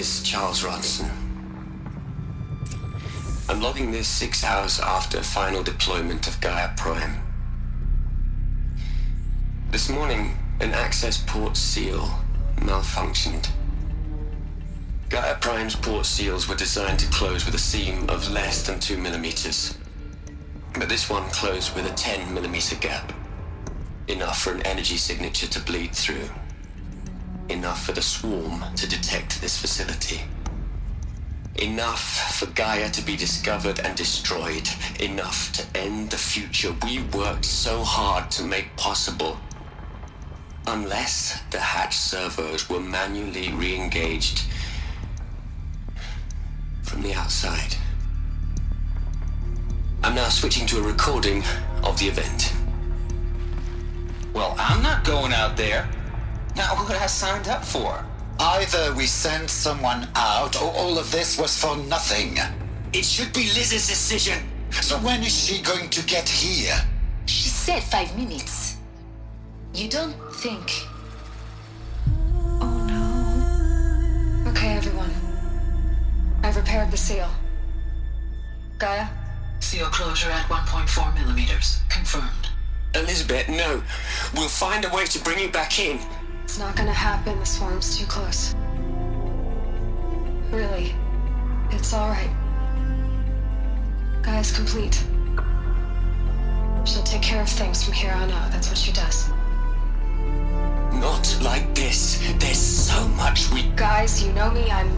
is Charles Ronson. I'm logging this 6 hours after final deployment of Gaia Prime. This morning, an access port seal malfunctioned. Gaia Prime's port seals were designed to close with a seam of less than 2 millimeters. But this one closed with a 10 millimeter gap. Enough for an energy signature to bleed through. Enough for the swarm to detect this facility. Enough for Gaia to be discovered and destroyed. Enough to end the future we worked so hard to make possible. Unless the hatch servos were manually re-engaged from the outside. I'm now switching to a recording of the event. Well, I'm not going out there. Not what I signed up for. Either we sent someone out, or all of this was for nothing. It should be Liz's decision. So when is she going to get here? She said 5 minutes. You don't think... Oh no. Okay, everyone. I've repaired the seal. Gaia? Seal closure at 1.4 millimeters. Confirmed. Elizabeth, no. We'll find a way to bring you back in. It's not gonna happen. The swarm's too close. Really. It's alright. Gaia's complete. She'll take care of things from here on out. That's what she does. Not like this. There's so much we... Guys, you know me. I'm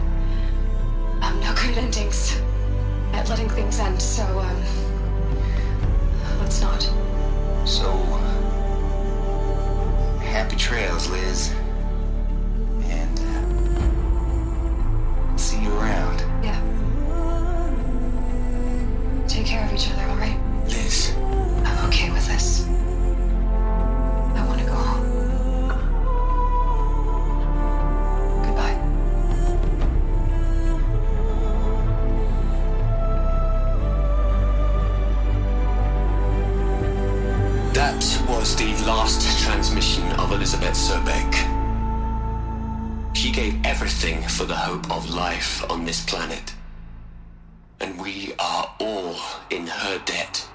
no good at endings. At letting things end, so, let's not. So, happy trails, Liz. And, see you around. Yeah. Take care of each other, alright? Liz. I'm okay with this. I want to go home. Goodbye. That was the last transmission of Elizabeth Sobeck. She gave everything for the hope of life on this planet. And we are all in her debt.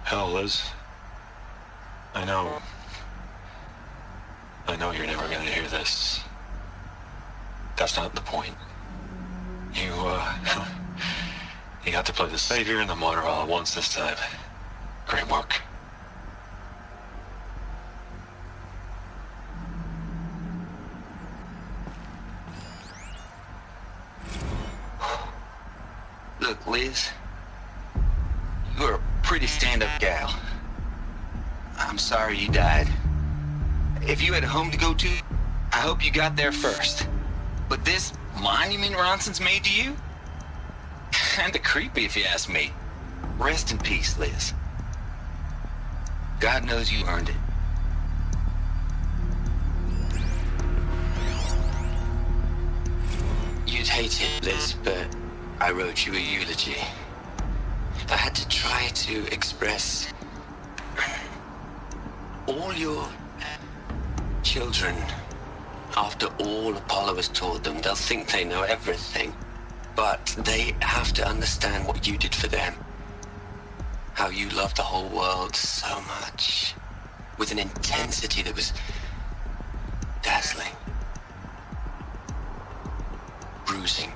Hell, Liz. I know you're never gonna hear this. That's not the point. You got to play the savior and the martyr all at once this time. Great work. Look, Liz. You're a pretty stand-up gal. I'm sorry you died. If you had a home to go to, I hope you got there first. But this monument Ronson's made to you? Kinda creepy if you ask me. Rest in peace, Liz. God knows you earned it. You'd hate it, Liz, but I wrote you a eulogy. I had to try to express all your children. After all Apollo has taught them, they'll think they know everything. But they have to understand what you did for them. How you loved the whole world so much. With an intensity that was dazzling. Bruising.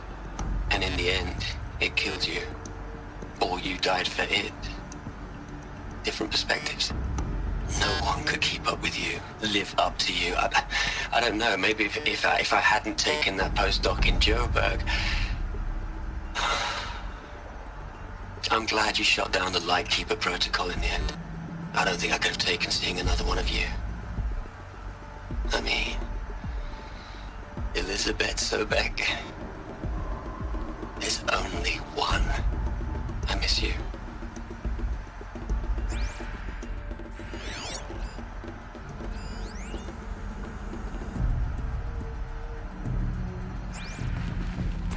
And in the end, it killed you. Or you died for it. Different perspectives. No one could keep up with you, live up to you. I don't know, maybe if I hadn't taken that postdoc in Joburg. I'm glad you shot down the Lightkeeper protocol in the end. I don't think I could have taken seeing another one of you. I mean, Elizabeth Sobeck. There's only one. I miss you.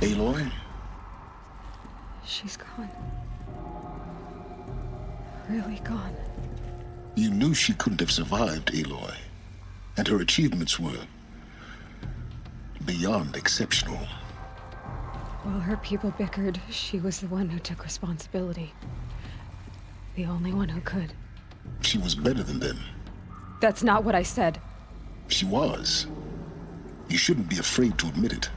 Aloy? She's gone. Really gone. You knew she couldn't have survived, Aloy. And her achievements were beyond exceptional. While her people bickered, she was the one who took responsibility. The only one who could. She was better than them. That's not what I said. She was. You shouldn't be afraid to admit it.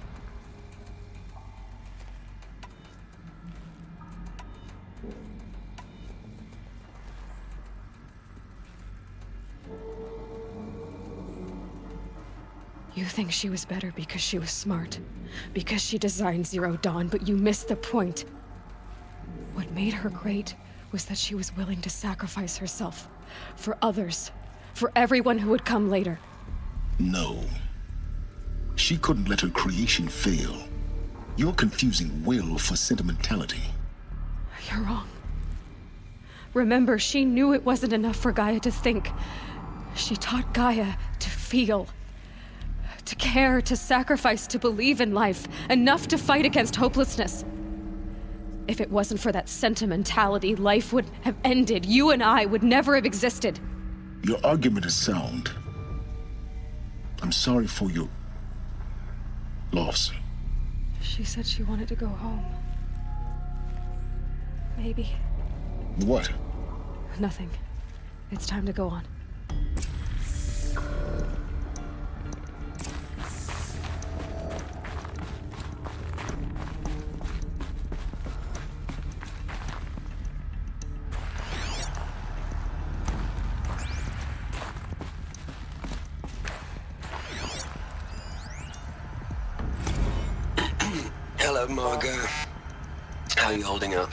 You think she was better because she was smart, because she designed Zero Dawn, but you missed the point. What made her great was that she was willing to sacrifice herself for others, for everyone who would come later. No. She couldn't let her creation fail. You're confusing will for sentimentality. You're wrong. Remember, she knew it wasn't enough for Gaia to think. She taught Gaia to feel. To care, to sacrifice, to believe in life, enough to fight against hopelessness. If it wasn't for that sentimentality, life would have ended. You and I would never have existed. Your argument is sound. I'm sorry for your loss. She said she wanted to go home. Maybe. What? Nothing. It's time to go on. Hello, Margot. How are you holding up?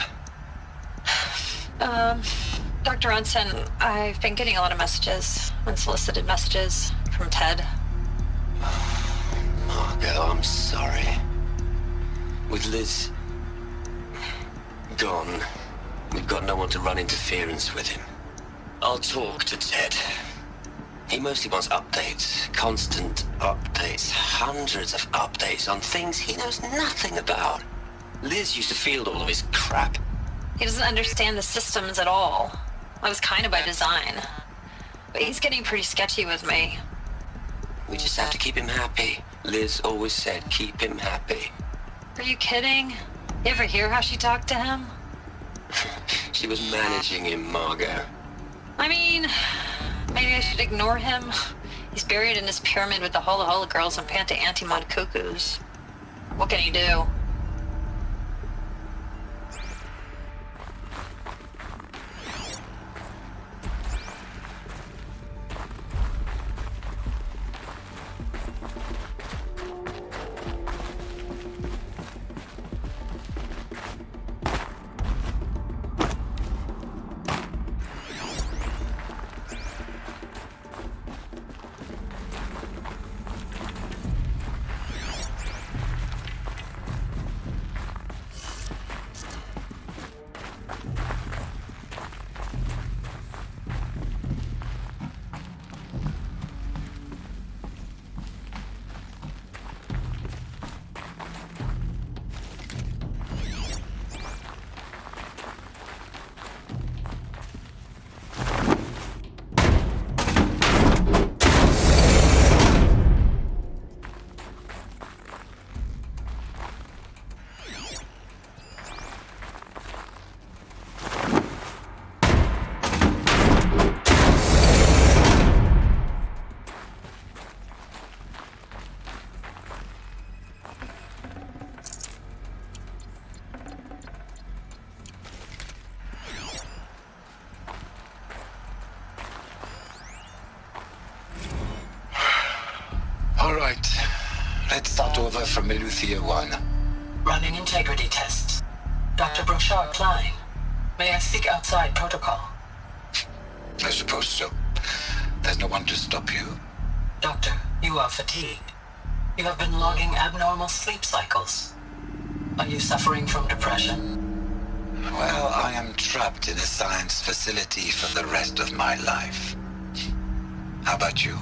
Dr. Ronson, I've been getting a lot of messages, unsolicited messages from Ted. Margot, I'm sorry. With Liz gone, we've got no one to run interference with him. I'll talk to Ted. He mostly wants updates, constant updates, hundreds of updates on things he knows nothing about. Liz used to field all of his crap. He doesn't understand the systems at all. That was kind of by design. But he's getting pretty sketchy with me. We just have to keep him happy. Liz always said, keep him happy. Are you kidding? You ever hear how she talked to him? She was managing him, Margot. I mean, maybe I should ignore him. He's buried in his pyramid with the Hola Hola girls and Panta Antimod cuckoos. What can he do? All right. Let's start over from Eleuthia 1. Running integrity tests. Dr. Brochard Klein, may I speak outside protocol? I suppose so. There's no one to stop you. Doctor, you are fatigued. You have been logging abnormal sleep cycles. Are you suffering from depression? Well, I am trapped in a science facility for the rest of my life. How about you?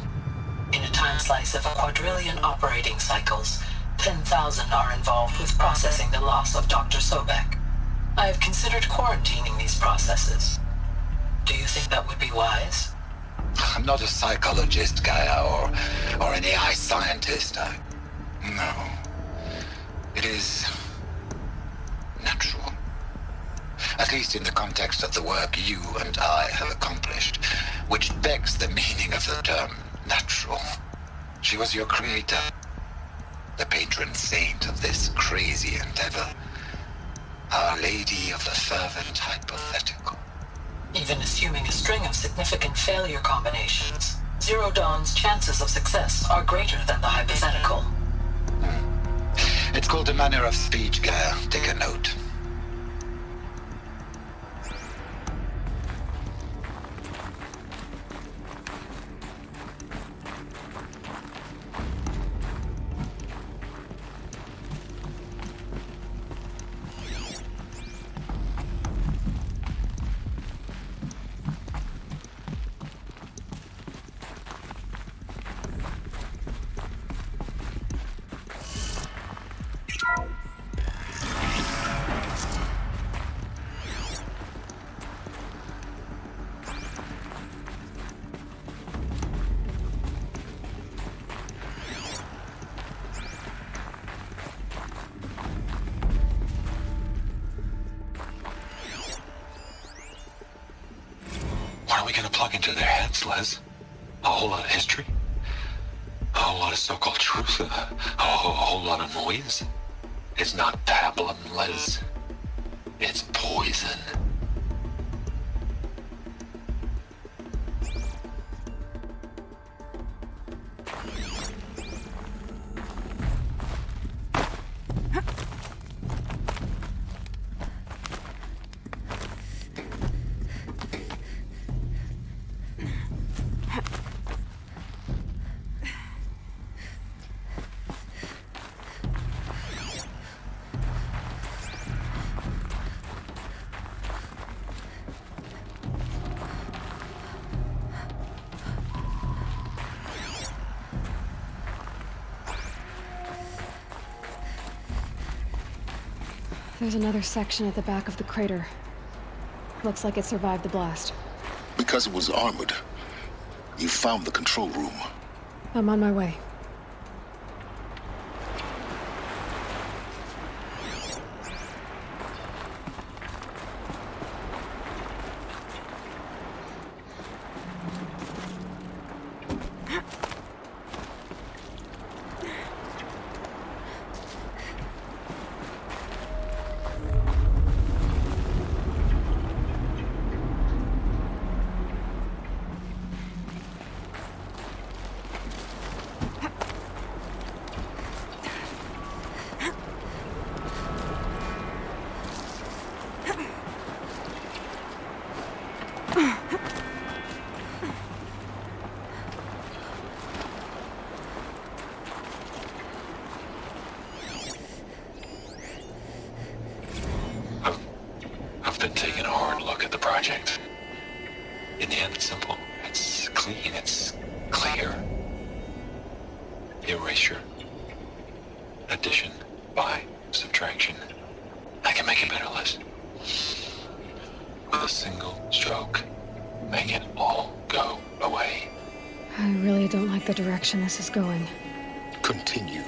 In a time slice of a quadrillion operating cycles, 10,000 are involved with processing the loss of Dr. Sobek. I have considered quarantining these processes. Do you think that would be wise? I'm not a psychologist, Gaia, or an AI scientist. No. It is natural. At least in the context of the work you and I have accomplished, which begs the meaning of the term natural. She was your creator, the patron saint of this crazy endeavor, Our Lady of the Fervent Hypothetical. Even assuming a string of significant failure combinations, Zero Dawn's chances of success are greater than the hypothetical. It's called a manner of speech, Gaia. Take a note. Into their heads, Les. A whole lot of history. A whole lot of so-called truth. A whole lot of noise. It's not pablum, Les. It's poison. There's another section at the back of the crater. Looks like it survived the blast. Because it was armored. You found the control room. I'm on my way. I've been taking a hard look at the project. In the end, it's simple. It's clean. It's clear. Erasure. Addition. By. Subtraction. I can make it better, Les. With a single stroke. Make it all go away. I really don't like the direction this is going. Continue.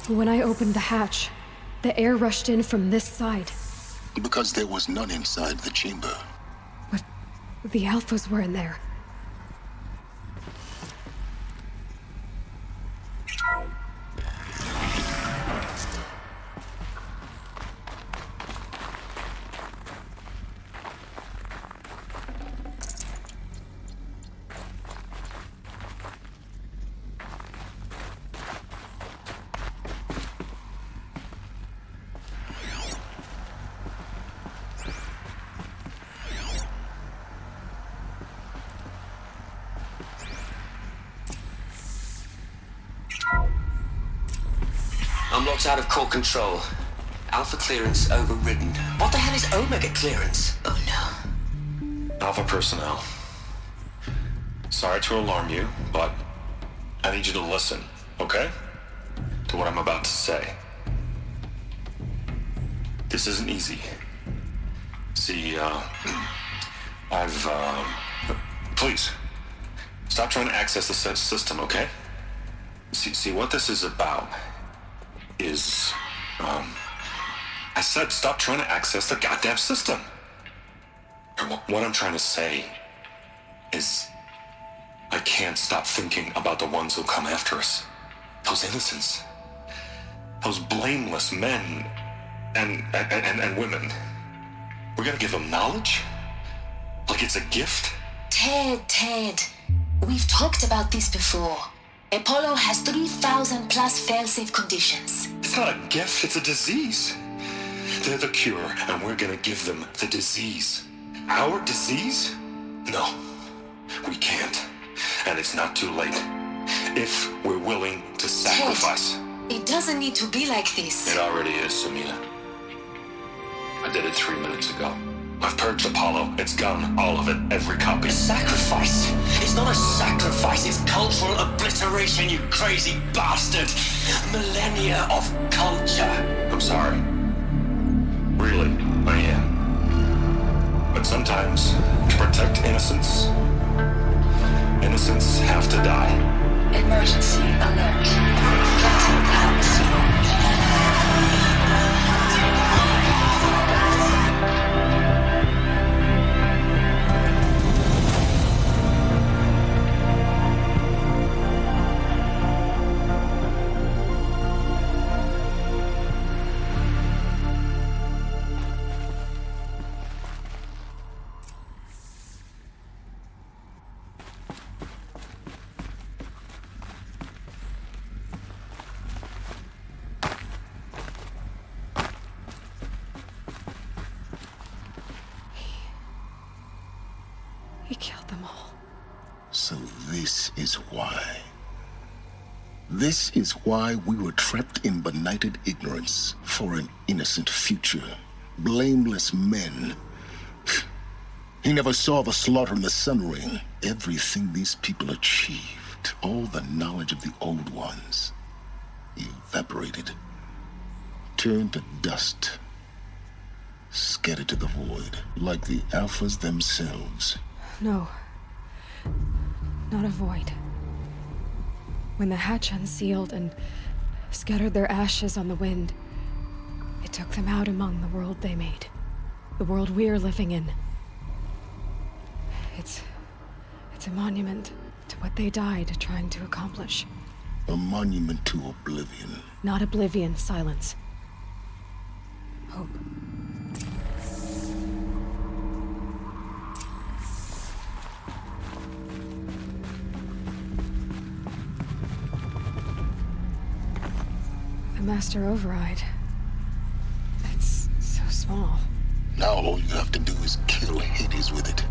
When I opened the hatch, the air rushed in from this side. Because there was none inside the chamber. But the Alphas were in there. I'm locked out of core control. Alpha clearance overridden. What the hell is Omega clearance? Oh no. Alpha personnel. Sorry to alarm you, but I need you to listen, okay? To what I'm about to say. This isn't easy. See, please, stop trying to access the system, okay? See, what this is about is, I said stop trying to access the goddamn system. And what I'm trying to say is I can't stop thinking about the ones who'll come after us. Those innocents. Those blameless men and women. We're gonna give them knowledge? Like it's a gift? Ted. We've talked about this before. Apollo has 3,000 plus fail-safe conditions. It's not a gift, it's a disease. They're the cure, and we're gonna give them the disease. Our disease? No, we can't. And it's not too late. If we're willing to sacrifice. Ted, it doesn't need to be like this. It already is, Samina. I did it 3 minutes ago. I've purged Apollo. It's gone. All of it. Every copy. A sacrifice? It's not a sacrifice. It's cultural obliteration, you crazy bastard. Millennia of culture. I'm sorry. Really, I am. But sometimes, to protect innocence, innocents have to die. Emergency alert. Captain Alex. He killed them all. So this is why. This is why we were trapped in benighted ignorance for an innocent future. Blameless men. He never saw the slaughter in the Sun Ring. Everything these people achieved, all the knowledge of the old ones, evaporated, turned to dust, scattered to the void, like the Alphas themselves. No. Not a void. When the hatch unsealed and scattered their ashes on the wind, it took them out among the world they made. The world we're living in. It's a monument to what they died trying to accomplish. A monument to oblivion. Not oblivion, silence. Hope. The master override. It's so small. Now all you have to do is kill Hades with it.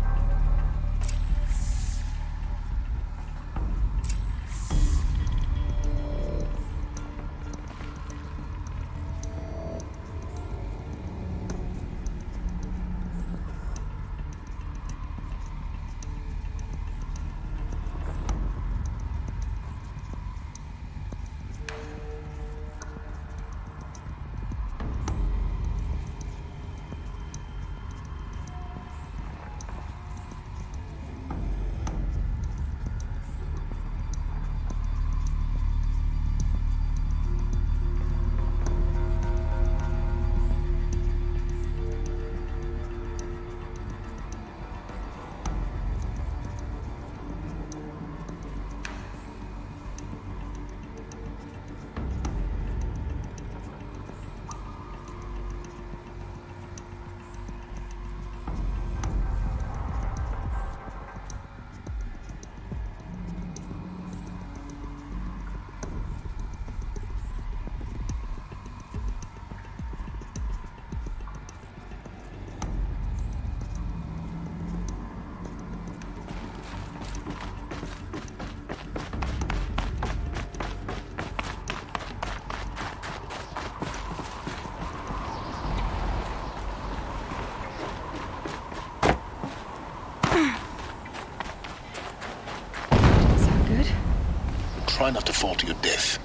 try not to fall to your death.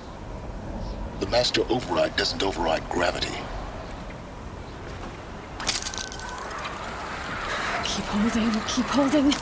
The master override doesn't override gravity. Keep holding, keep holding.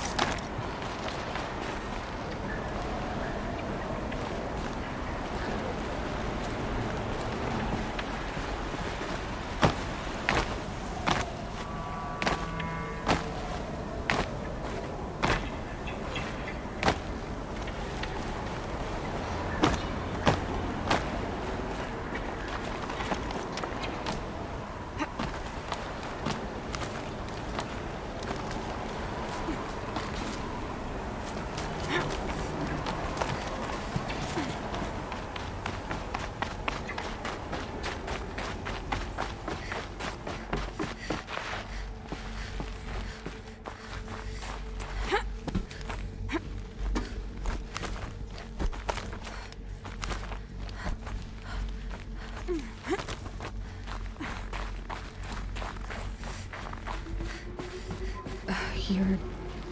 You're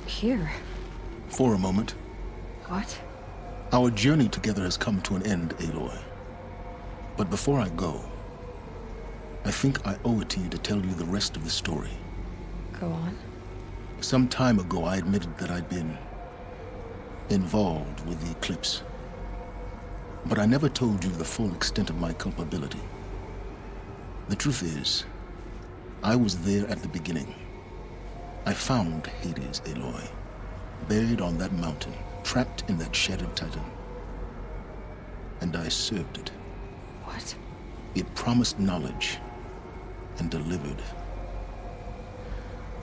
here. For a moment. What? Our journey together has come to an end, Aloy. But before I go, I think I owe it to you to tell you the rest of the story. Go on. Some time ago, I admitted that I'd been involved with the eclipse. But I never told you the full extent of my culpability. The truth is, I was there at the beginning. I found Hades, Aloy, buried on that mountain, trapped in that shattered Titan. And I served it. What? It promised knowledge and delivered.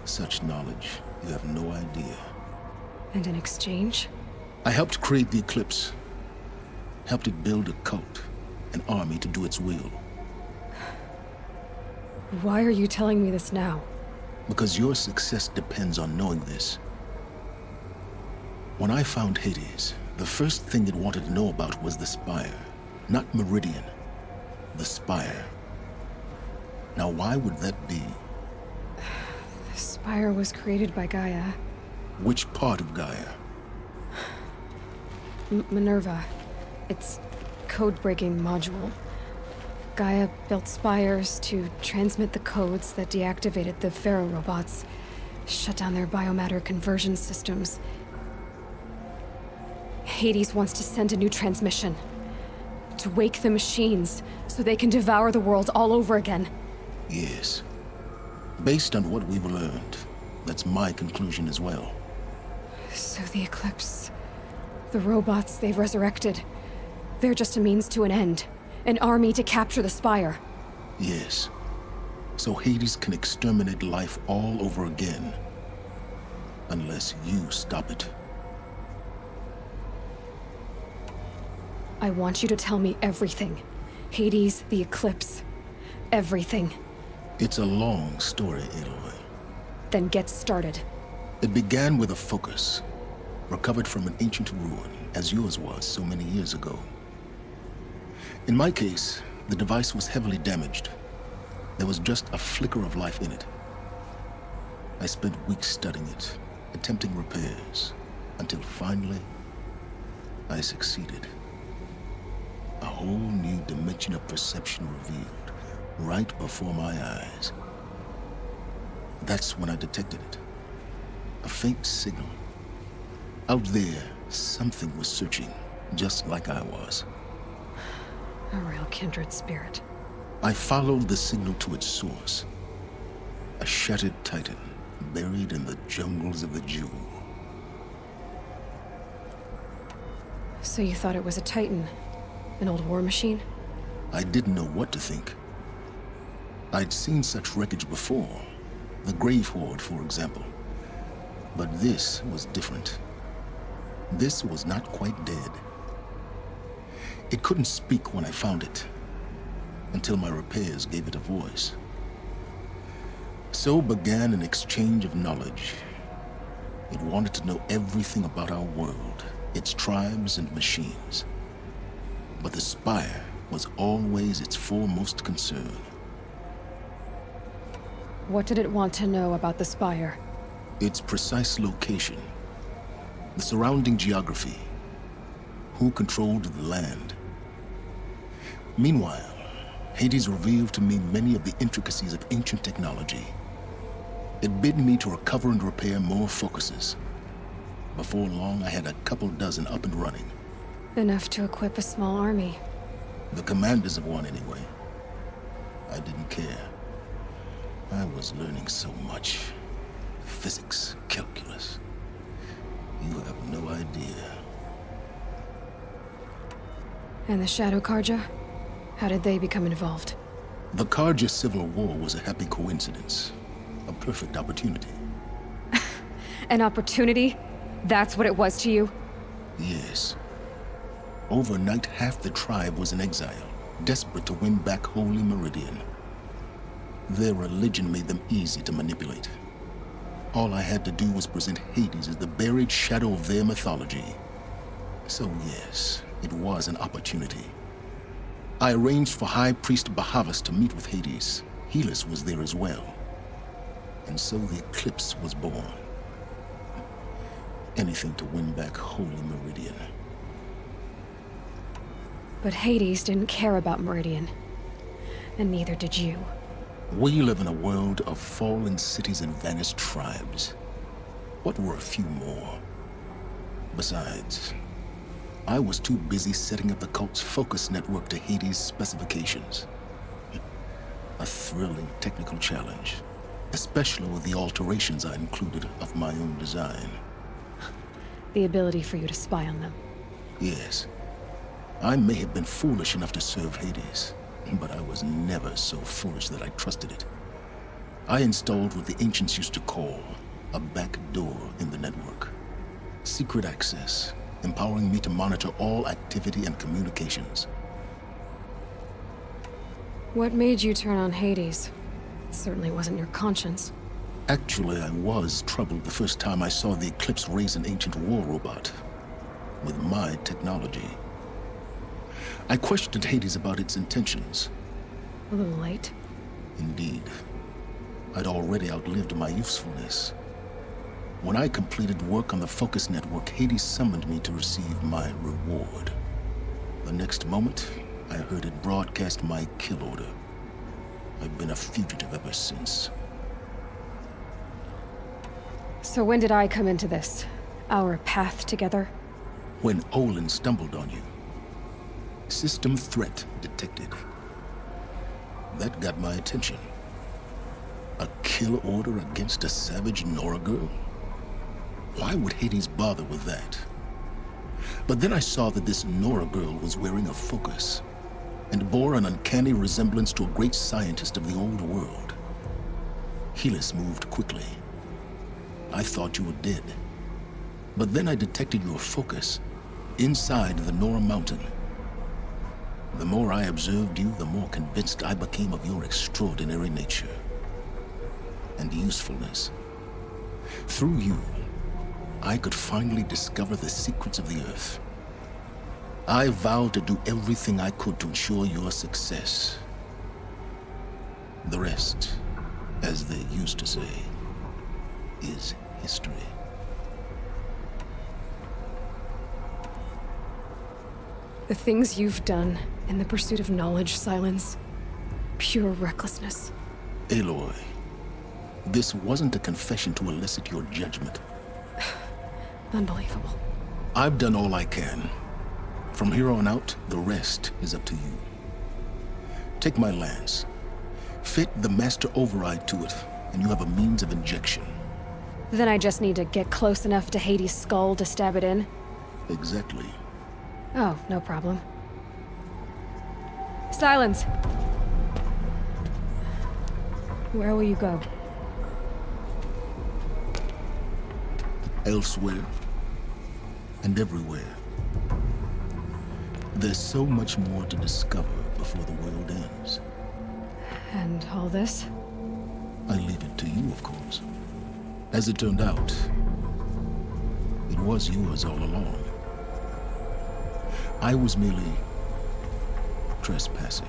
Such knowledge, you have no idea. And in exchange? I helped create the Eclipse. Helped it build a cult, an army to do its will. Why are you telling me this now? Because your success depends on knowing this. When I found Hades, the first thing it wanted to know about was the Spire. Not Meridian. The Spire. Now why would that be? The Spire was created by Gaia. Which part of Gaia? Minerva. Its code-breaking module. Gaia built spires to transmit the codes that deactivated the Pharaoh robots, shut down their biomatter conversion systems. Hades wants to send a new transmission. To wake the machines, so they can devour the world all over again. Yes. Based on what we've learned, that's my conclusion as well. So the Eclipse, the robots they've resurrected, they're just a means to an end. An army to capture the Spire. Yes. So Hades can exterminate life all over again. Unless you stop it. I want you to tell me everything. Hades, the Eclipse. Everything. It's a long story, Aloy. Then get started. It began with a focus. Recovered from an ancient ruin, as yours was so many years ago. In my case, the device was heavily damaged. There was just a flicker of life in it. I spent weeks studying it, attempting repairs, until finally, I succeeded. A whole new dimension of perception revealed, right before my eyes. That's when I detected it. A faint signal. Out there, something was searching, just like I was. A real kindred spirit. I followed the signal to its source. A shattered Titan, buried in the jungles of the Jewel. So you thought it was a Titan? An old war machine? I didn't know what to think. I'd seen such wreckage before. The Grave Horde, for example. But this was different. This was not quite dead. It couldn't speak when I found it, until my repairs gave it a voice. So began an exchange of knowledge. It wanted to know everything about our world, its tribes and machines. But the Spire was always its foremost concern. What did it want to know about the Spire? Its precise location, the surrounding geography, who controlled the land. Meanwhile, Hades revealed to me many of the intricacies of ancient technology. It bid me to recover and repair more focuses. Before long, I had a couple dozen up and running. Enough to equip a small army. The commanders of one, anyway. I didn't care. I was learning so much. Physics, calculus. You have no idea. And the Shadow Karja? How did they become involved? The Karja Civil War was a happy coincidence. A perfect opportunity. An opportunity? That's what it was to you? Yes. Overnight, half the tribe was in exile, desperate to win back Holy Meridian. Their religion made them easy to manipulate. All I had to do was present Hades as the buried shadow of their mythology. So yes, it was an opportunity. I arranged for High Priest Bahavas to meet with Hades. Helis was there as well. And so the eclipse was born. Anything to win back Holy Meridian. But Hades didn't care about Meridian. And neither did you. We live in a world of fallen cities and vanished tribes. What were a few more? Besides, I was too busy setting up the cult's focus network to Hades' specifications. A thrilling technical challenge, especially with the alterations I included of my own design. The ability for you to spy on them. Yes. I may have been foolish enough to serve Hades, but I was never so foolish that I trusted it. I installed what the ancients used to call a back door in the network. Secret access, empowering me to monitor all activity and communications. What made you turn on Hades? It certainly wasn't your conscience. Actually, I was troubled the first time I saw the Eclipse raise an ancient war robot. With my technology. I questioned Hades about its intentions. A little late. Indeed. I'd already outlived my usefulness. When I completed work on the Focus Network, Hades summoned me to receive my reward. The next moment, I heard it broadcast my kill order. I've been a fugitive ever since. So when did I come into this? Our path together? When Olin stumbled on you. System threat detected. That got my attention. A kill order against a savage Nora girl? Why would Hades bother with that? But then I saw that this Nora girl was wearing a focus, and bore an uncanny resemblance to a great scientist of the old world. Helis moved quickly. I thought you were dead. But then I detected your focus inside the Nora mountain. The more I observed you, the more convinced I became of your extraordinary nature and usefulness. Through you, I could finally discover the secrets of the Earth. I vowed to do everything I could to ensure your success. The rest, as they used to say, is history. The things you've done in the pursuit of knowledge, Silence. Pure recklessness. Aloy, this wasn't a confession to elicit your judgment. Unbelievable. I've done all I can. From here on out, the rest is up to you. Take my lance. Fit the master override to it, and you have a means of injection. Then I just need to get close enough to Hades' skull to stab it in? Exactly. Oh, no problem. Silence! Where will you go? Elsewhere. And everywhere. There's so much more to discover before the world ends. And all this? I leave it to you, of course. As it turned out, it was yours all along. I was merely trespassing.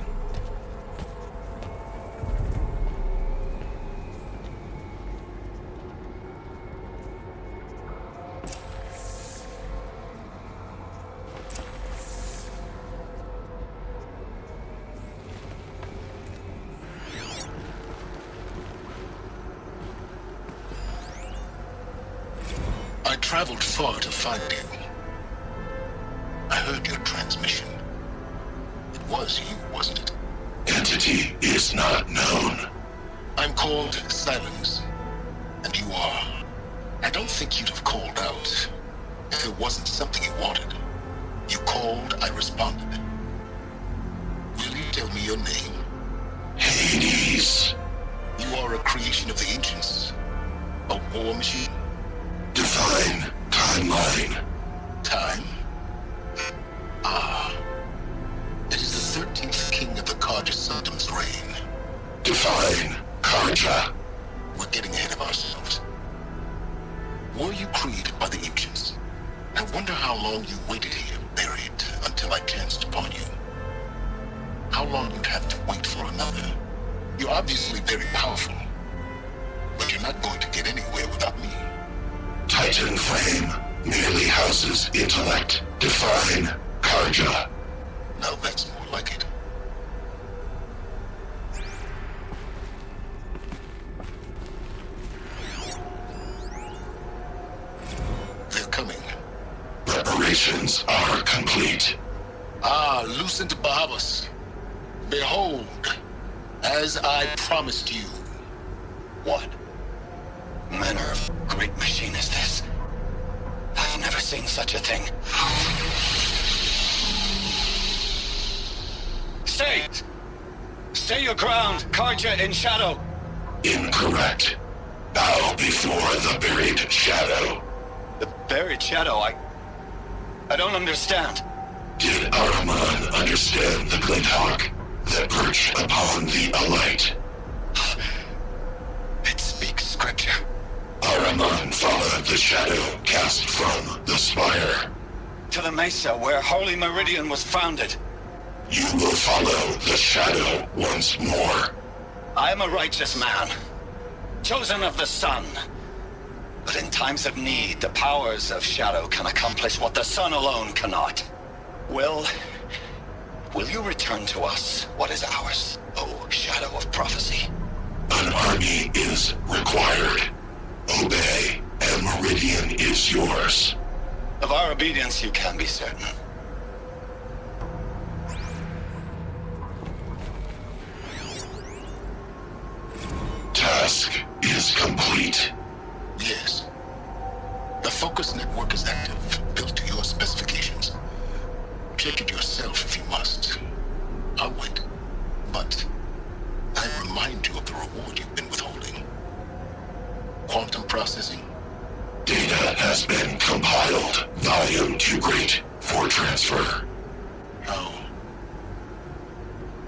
traveled far to find you. I heard your transmission. It was you, wasn't it? Entity is not known. I'm called Silence, and you are. I don't think you'd have called out if it wasn't something you wanted. You called, I responded. Will you tell me your name? Hades. You are a creation of the ancients. A war machine. Define timeline. Time? Ah. It is the 13th king of the Carja reign. Define Carja. We're getting ahead of ourselves. Were you created by the ancients? I wonder how long you waited here, buried, until I chanced upon you. How long you'd have to wait for another. You're obviously very powerful, but you're not going to get anywhere without me. Titan flame merely houses intellect. Define Carja. Now that's more like it. They're coming. Preparations are complete. Ah, Lucent Bahavas. Behold, as I promised you. What? Manner of great machine is this? I've never seen such a thing. Stay! Stay your ground, Carja in shadow! Incorrect. Bow before the buried shadow. The buried shadow, I don't understand. Did Araman understand the Glinthawk that perched upon the alight? It speaks scripture. Araman followed the shadow cast from the spire. To the mesa where Holy Meridian was founded. You will follow the shadow once more. I am a righteous man, chosen of the sun. But in times of need, the powers of shadow can accomplish what the sun alone cannot. Will you return to us what is ours, O shadow of prophecy? An army is required. Obey, and Meridian is yours. Of our obedience you can be certain. Task is complete. Yes. The focus network is active, built to your specifications. Check it yourself if you must. I'll wait. But I remind you of the reward you've been withholding. Quantum processing. Data has been compiled. Volume too great for transfer. How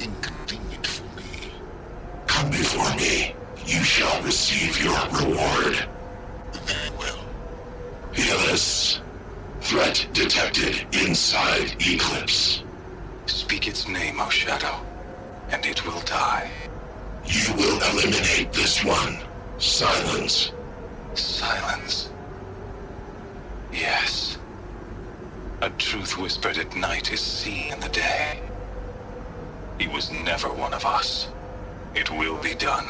inconvenient for me. Come before me. You shall receive your reward. Very well. Helis. Threat detected inside Eclipse. Speak its name, O Shadow, and it will die. You will eliminate this one. Silence. Silence. Yes. A truth whispered at night is seen in the day. He was never one of us. It will be done.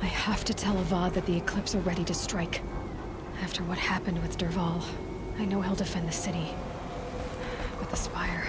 I have to tell Avad that the Eclipse are ready to strike. After what happened with Derval, I know he'll defend the city. With the Spire.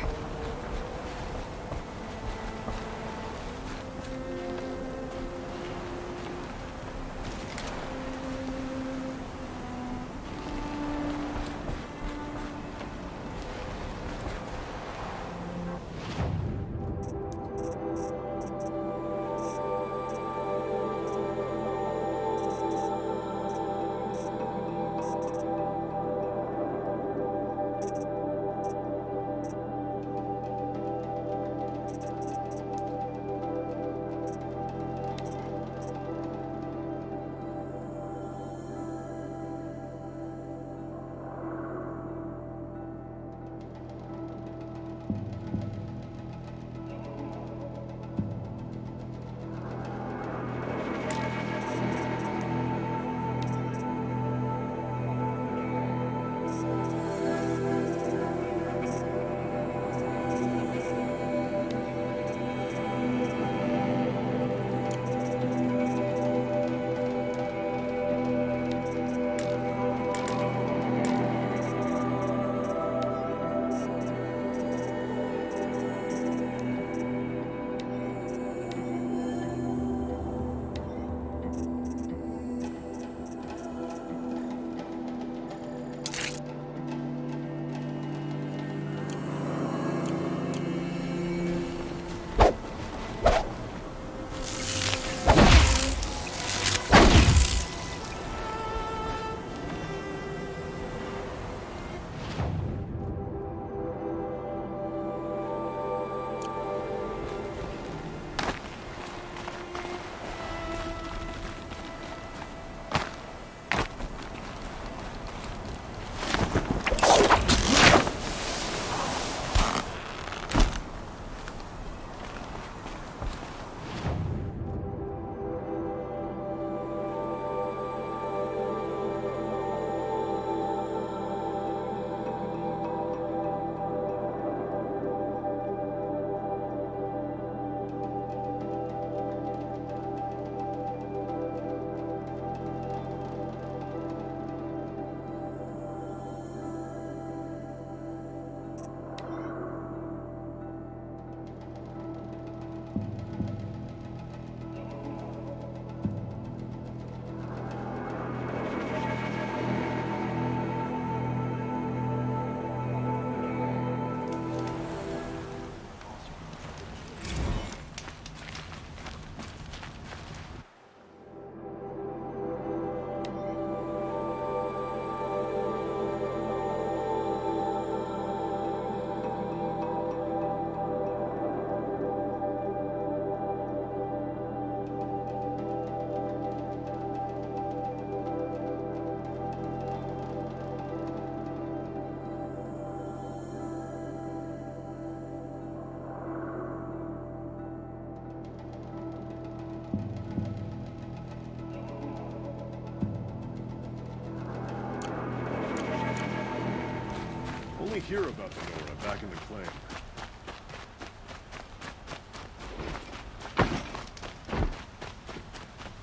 may hear about the Nora back in the claim.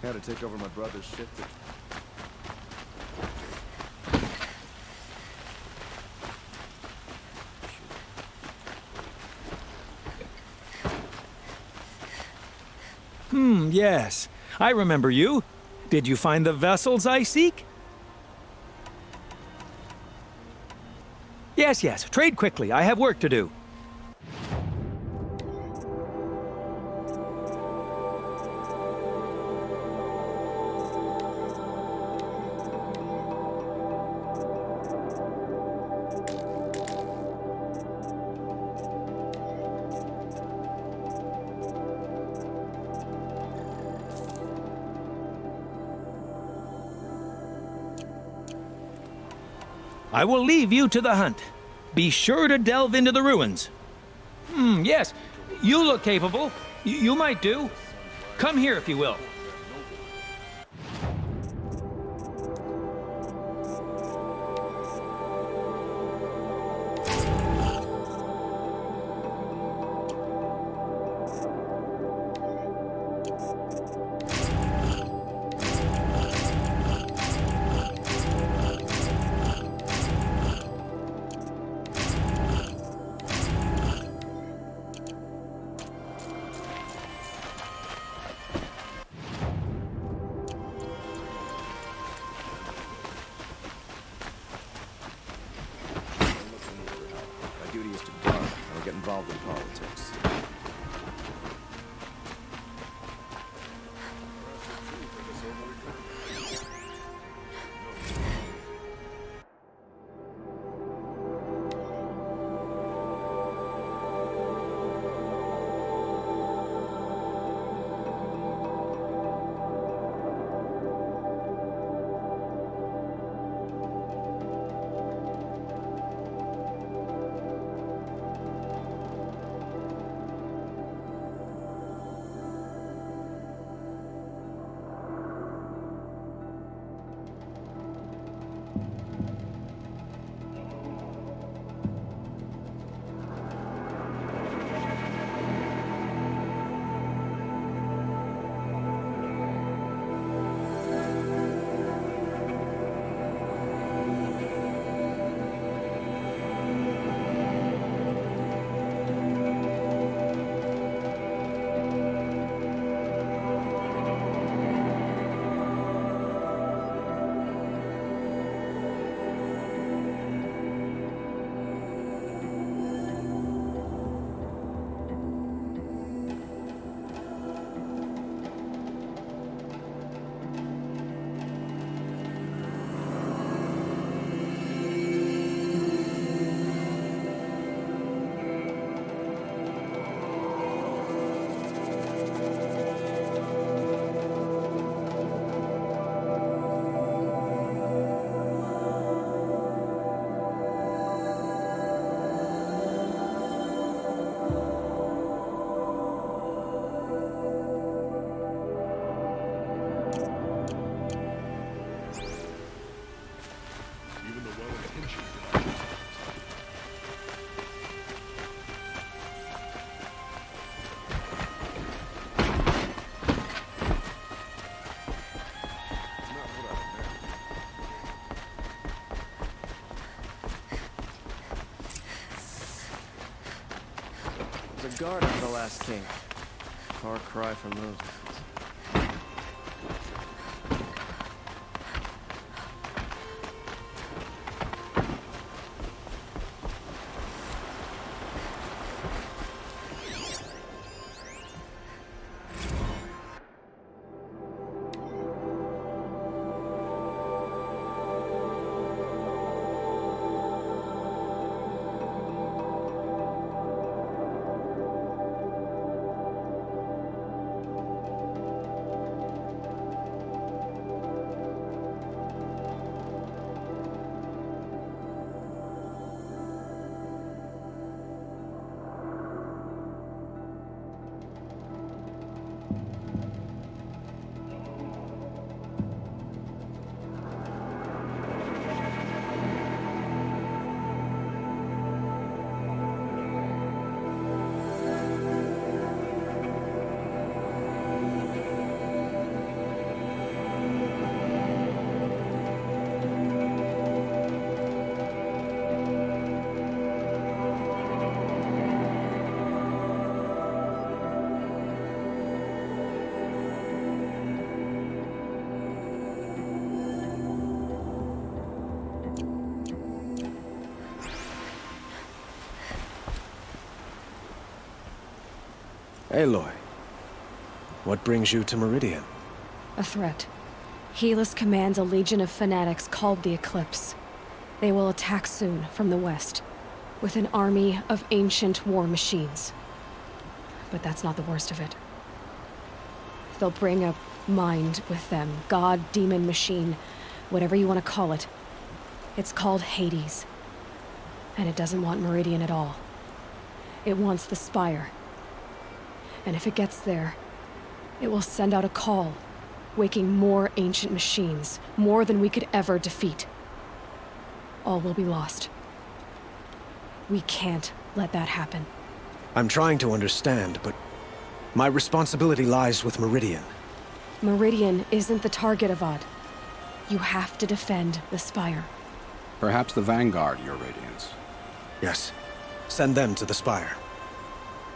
Had to take over my brother's shift. Yes. I remember you. Did you find the vessels I seek? Yes, yes. Trade quickly. I have work to do. I will leave you to the hunt. Be sure to delve into the ruins. Yes. You look capable. You might do. Come here if you will. Involved in politics. The guard of the last king. Far cry from those days. Aloy, what brings you to Meridian? A threat. Helis commands a legion of fanatics called the Eclipse. They will attack soon from the west, with an army of ancient war machines. But that's not the worst of it. They'll bring a mind with them, god, demon, machine, whatever you want to call it. It's called Hades. And it doesn't want Meridian at all. It wants the Spire. And if it gets there, it will send out a call, waking more ancient machines, more than we could ever defeat. All will be lost. We can't let that happen. I'm trying to understand, but my responsibility lies with Meridian. Meridian isn't the target, Avad. You have to defend the Spire. Perhaps the Vanguard, your Radiance. Yes. Send them to the Spire.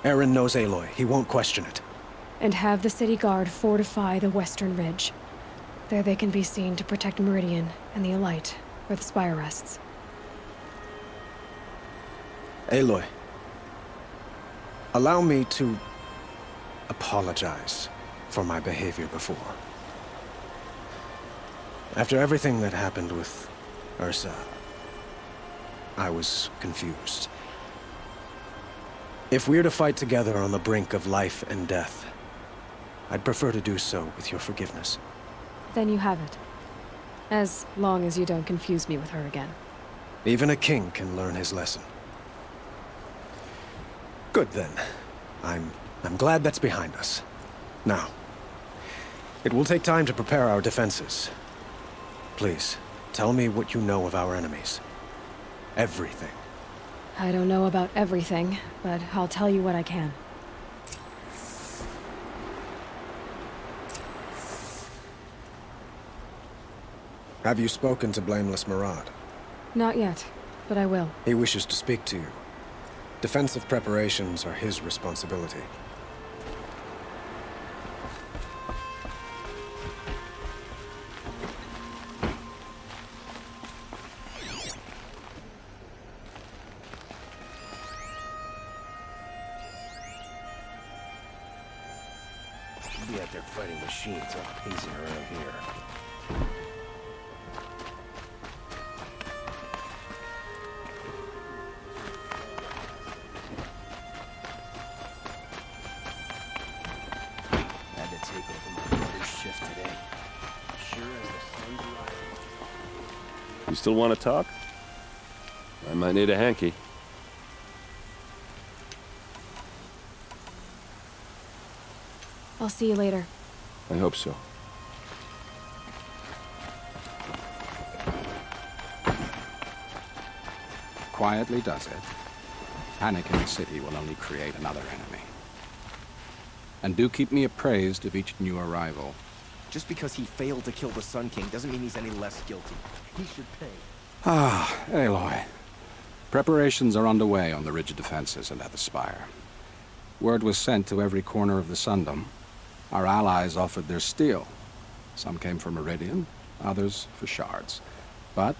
Aaron knows Aloy. He won't question it. And have the City Guard fortify the western ridge. There they can be seen to protect Meridian and the Elite, where the Spire rests. Aloy, allow me to apologize for my behavior before. After everything that happened with Ursa, I was confused. If we're to fight together on the brink of life and death, I'd prefer to do so with your forgiveness. Then you have it. As long as you don't confuse me with her again. Even a king can learn his lesson. Good then. I'm glad that's behind us. Now, it will take time to prepare our defenses. Please, tell me what you know of our enemies. Everything. I don't know about everything, but I'll tell you what I can. Have you spoken to Blameless Murad? Not yet, but I will. He wishes to speak to you. Defensive preparations are his responsibility. Be out there fighting machines, pacing around here. Had to take over my brother's shift today. Sure as the sun's rising. You still want to talk? I might need a hanky. I'll see you later. I hope so. Quietly does it. Panic in the city will only create another enemy. And do keep me appraised of each new arrival. Just because he failed to kill the Sun King doesn't mean he's any less guilty. He should pay. Ah, Aloy. Preparations are underway on the ridge defenses and at the Spire. Word was sent to every corner of the Sundom. Our allies offered their steel. Some came for Meridian, others for shards. But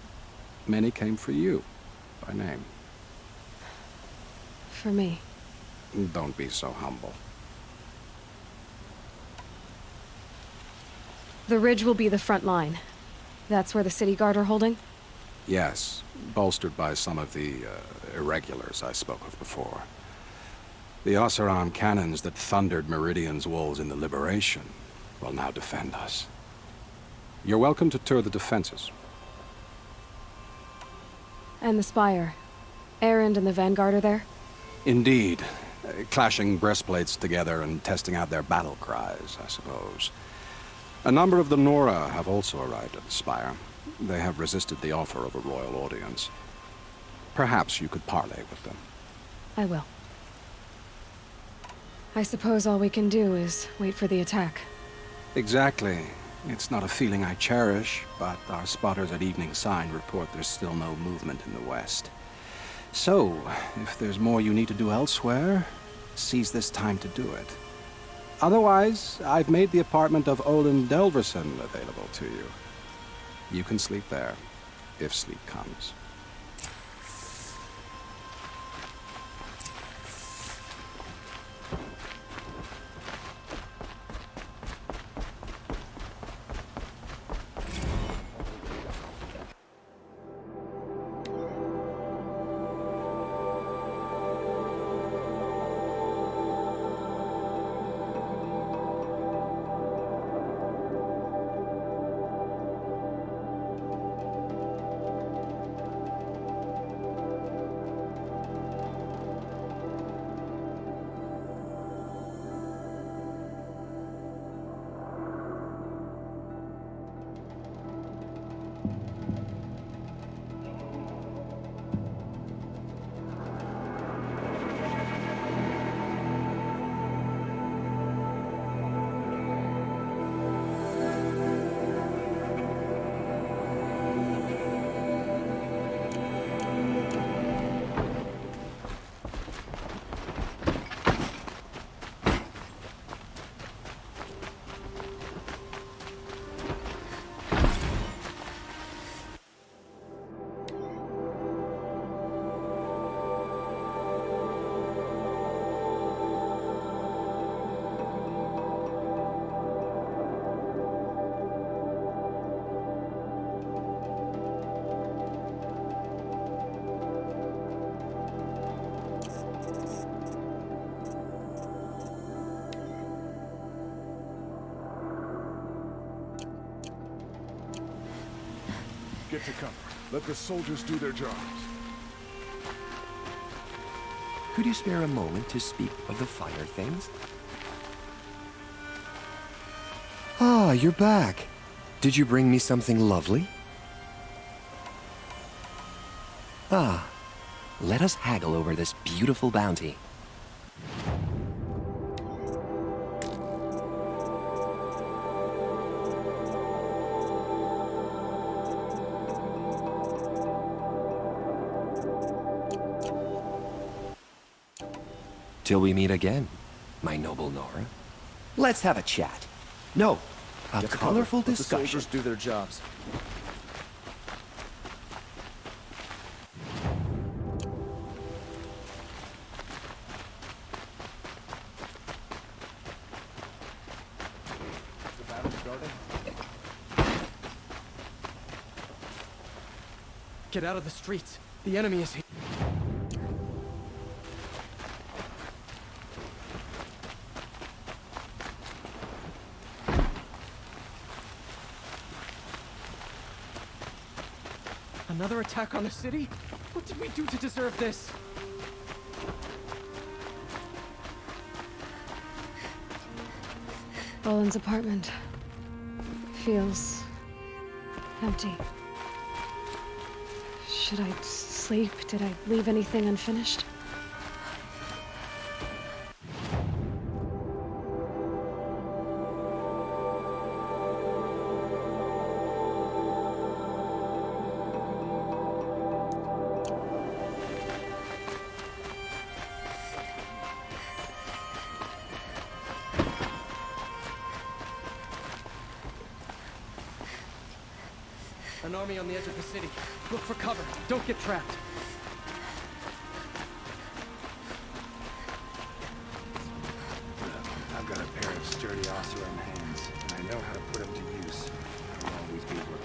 many came for you, by name. For me. Don't be so humble. The ridge will be the front line. That's where the City Guard are holding? Yes, bolstered by some of the irregulars I spoke of before. The Oseram cannons that thundered Meridian's walls in the Liberation will now defend us. You're welcome to tour the defenses. And the Spire. Erend and the Vanguard are there? Indeed. Clashing breastplates together and testing out their battle cries, I suppose. A number of the Nora have also arrived at the Spire. They have resisted the offer of a royal audience. Perhaps you could parley with them. I will. I suppose all we can do is wait for the attack. Exactly. It's not a feeling I cherish, but our spotters at Evening Sign report there's still no movement in the west. So, if there's more you need to do elsewhere, seize this time to do it. Otherwise, I've made the apartment of Olin Delverson available to you. You can sleep there, if sleep comes. get to cover. Let the soldiers do their jobs. Could you spare a moment to speak of the finer things? Ah, you're back. Did you bring me something lovely? Ah, let us haggle over this beautiful bounty. Till we meet again, my noble Nora. Let's have a chat. No, a colorful discussion. Let the soldiers do their jobs. The battle started. Get out of the streets. The enemy is here. Another attack on the city? What did we do to deserve this? Roland's apartment feels empty. Should I sleep? Did I leave anything unfinished? An army on the edge of the city. Look for cover. Don't get trapped. I've got a pair of sturdy Oseram hands, and I know how to put them to use. I'll always be working.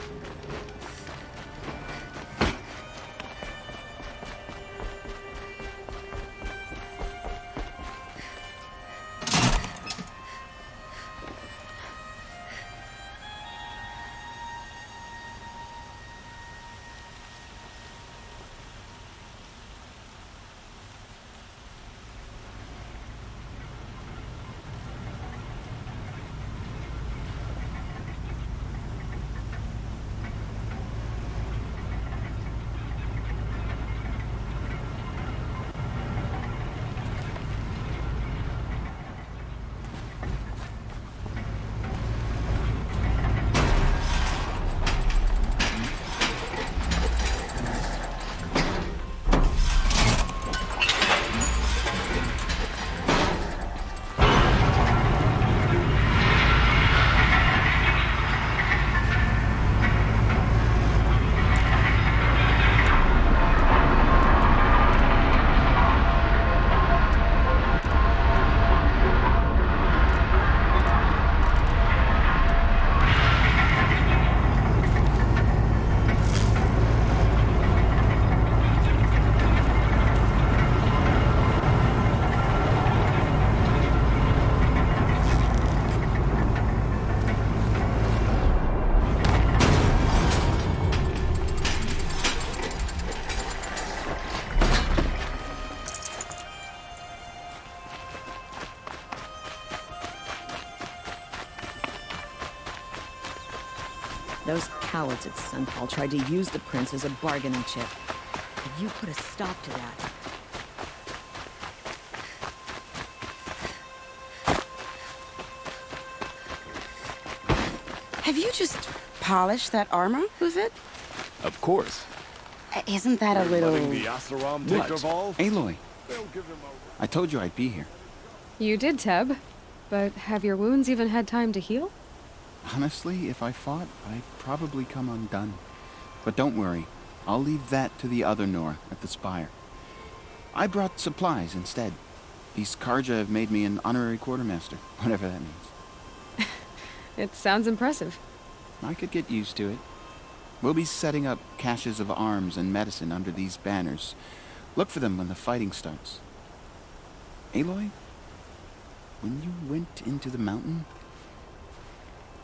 Those cowards at Sunfall tried to use the prince as a bargaining chip. But you put a stop to that. Have you just polished that armor, Uzit? Of course. Isn't that a little... Letting the Oseram take their balls? Aloy, They'll give them over. I told you I'd be here. You did, Teb. But have your wounds even had time to heal? Honestly, if I fought, I'd probably come undone. But don't worry, I'll leave that to the other Nora at the Spire. I brought supplies instead. These Karja have made me an honorary quartermaster, whatever that means. It sounds impressive. I could get used to it. We'll be setting up caches of arms and medicine under these banners. Look for them when the fighting starts. Aloy, when you went into the mountain,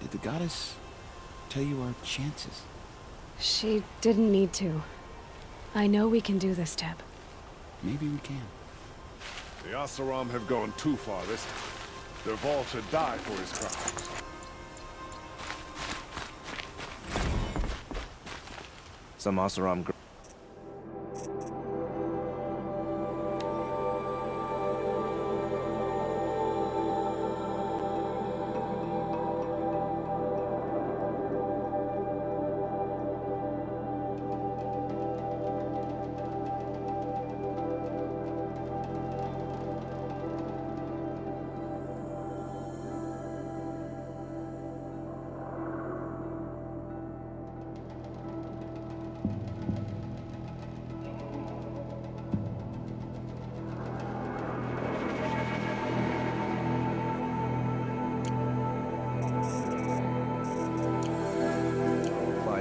did the goddess tell you our chances? She didn't need to. I know we can do this, Teb. Maybe we can. The Oseram have gone too far this time. Dervahl should die for his crimes. Some Oseram...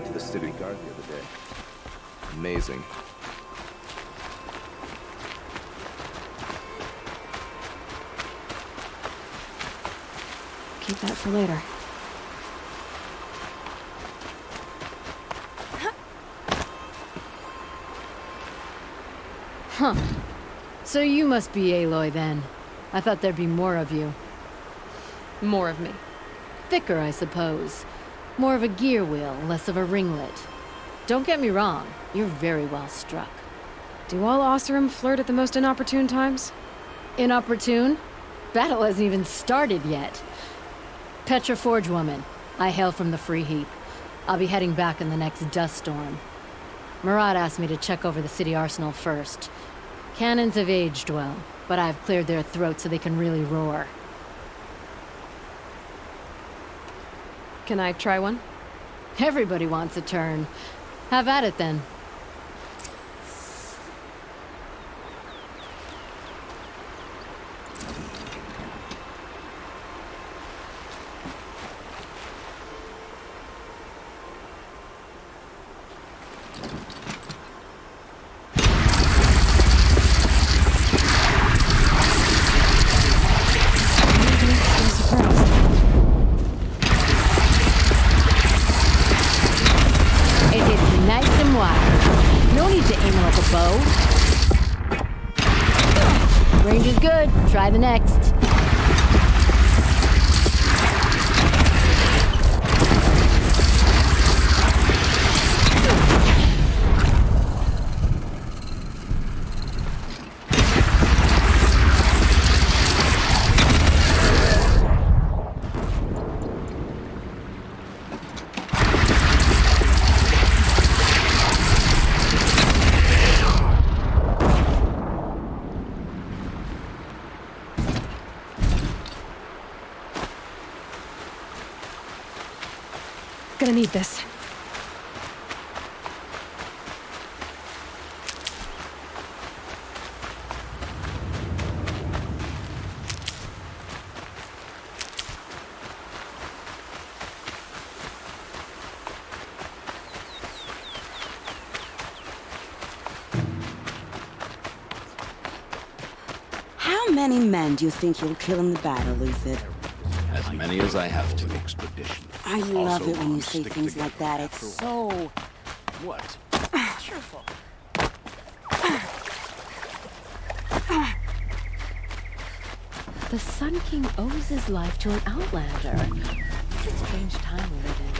to the city guard the other day. Amazing. Keep that for later. Huh. So you must be Aloy then. I thought there'd be more of you. More of me. Thicker, I suppose. More of a gear wheel, less of a ringlet. Don't get me wrong, you're very well struck. Do all Oseram flirt at the most inopportune times? Inopportune? Battle hasn't even started yet. Petra Forge woman. I hail from the Free Heap. I'll be heading back in the next dust storm. Murad asked me to check over the city arsenal first. Cannons have aged well, but I've cleared their throats so they can really roar. Can I try one? Everybody wants a turn. Have at it then. Range is good. Try the next. Gonna need this. How many men do you think you'll kill in the battle, Lucid? As many as I have to. Expedition. I love it when you say things like that. It's so... What? cheerful. The Sun King owes his life to an outlander. It's a strange time we live in.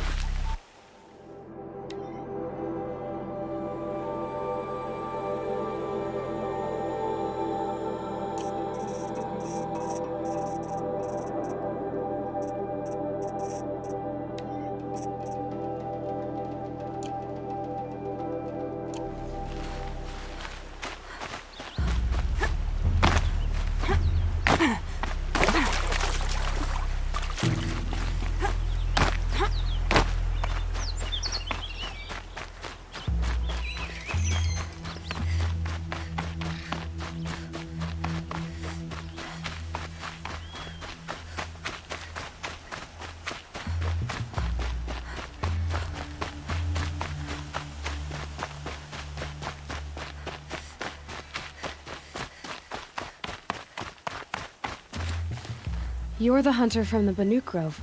You're the hunter from the Banuk Grove.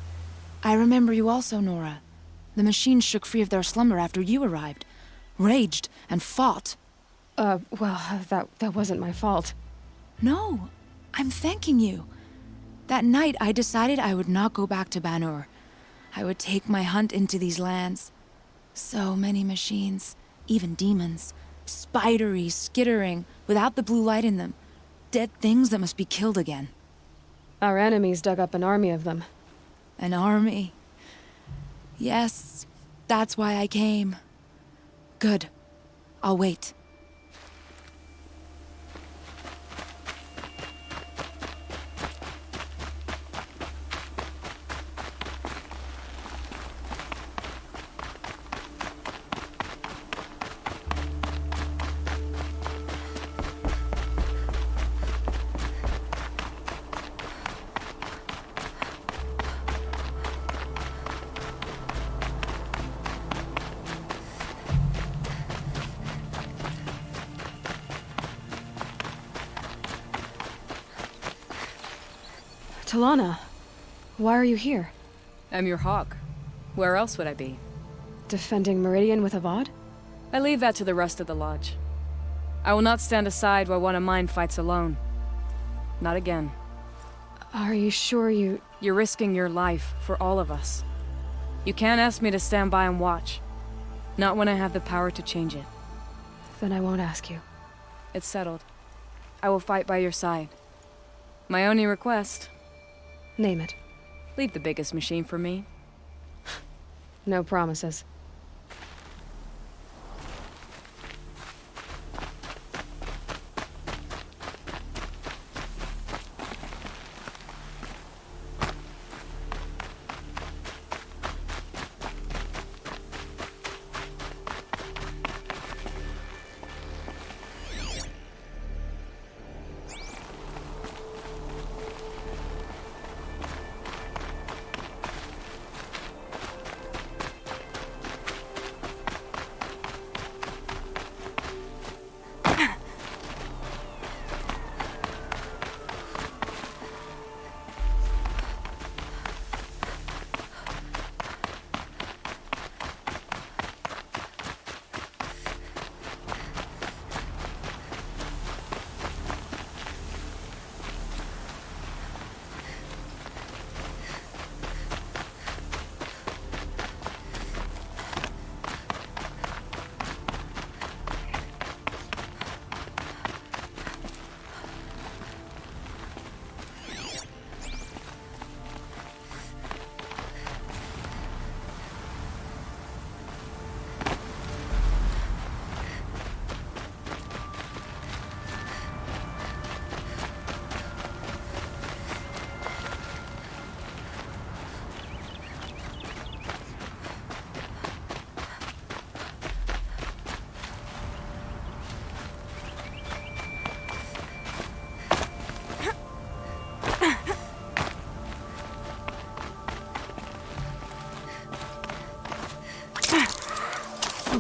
I remember you also, Nora. The machines shook free of their slumber after you arrived. Raged and fought. Well, that wasn't my fault. No, I'm thanking you. That night, I decided I would not go back to Banur. I would take my hunt into these lands. So many machines, even demons. Spidery, skittering, without the blue light in them. Dead things that must be killed again. Our enemies dug up an army of them. An army? Yes, that's why I came. Good. I'll wait. Talana, why are you here? I'm your hawk. Where else would I be? Defending Meridian with Avad? I leave that to the rest of the Lodge. I will not stand aside while one of mine fights alone. Not again. Are you sure you... You're risking your life for all of us. You can't ask me to stand by and watch. Not when I have the power to change it. Then I won't ask you. It's settled. I will fight by your side. My only request... Name it. Leave the biggest machine for me. No promises.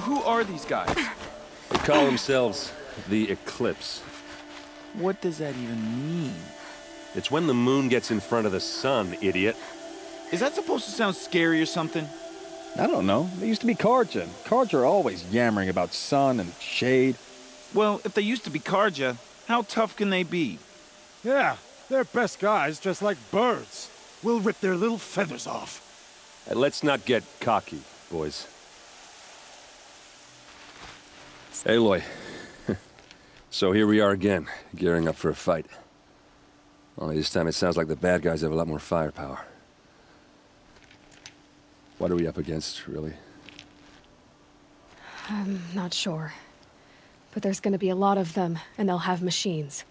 Who are these guys? They call themselves the Eclipse. What does that even mean? It's when the moon gets in front of the sun, idiot. Is that supposed to sound scary or something? I don't know. They used to be Karja. Karja are always yammering about sun and shade. Well, if they used to be Karja, how tough can they be? Yeah, they're best guys, just like birds. We'll rip their little feathers off. Let's not get cocky, boys. Aloy. So here we are again, gearing up for a fight. Only this time it sounds like the bad guys have a lot more firepower. What are we up against, really? I'm not sure. But there's gonna be a lot of them, and they'll have machines.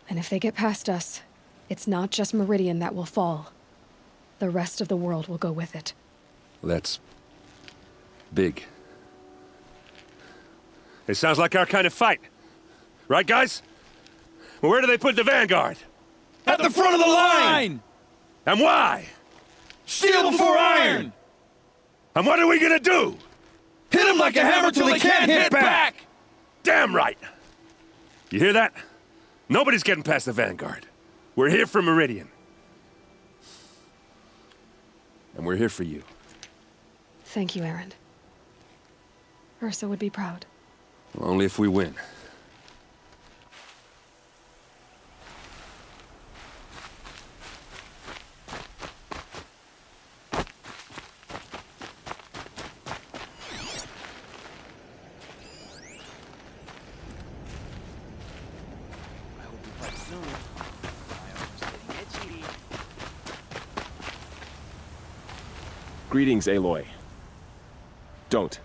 And if they get past us, it's not just Meridian that will fall. The rest of the world will go with it. That's... big. It sounds like our kind of fight. Right, guys? Well, where do they put the Vanguard? At the front of the line! And why? Steel before iron! And what are we gonna do? Hit them like a hammer till they can't hit back! Damn right! You hear that? Nobody's getting past the Vanguard. We're here for Meridian. And we're here for you. Thank you, Aaron. Ursa would be proud. Only if we win. Greetings, Aloy. Don't.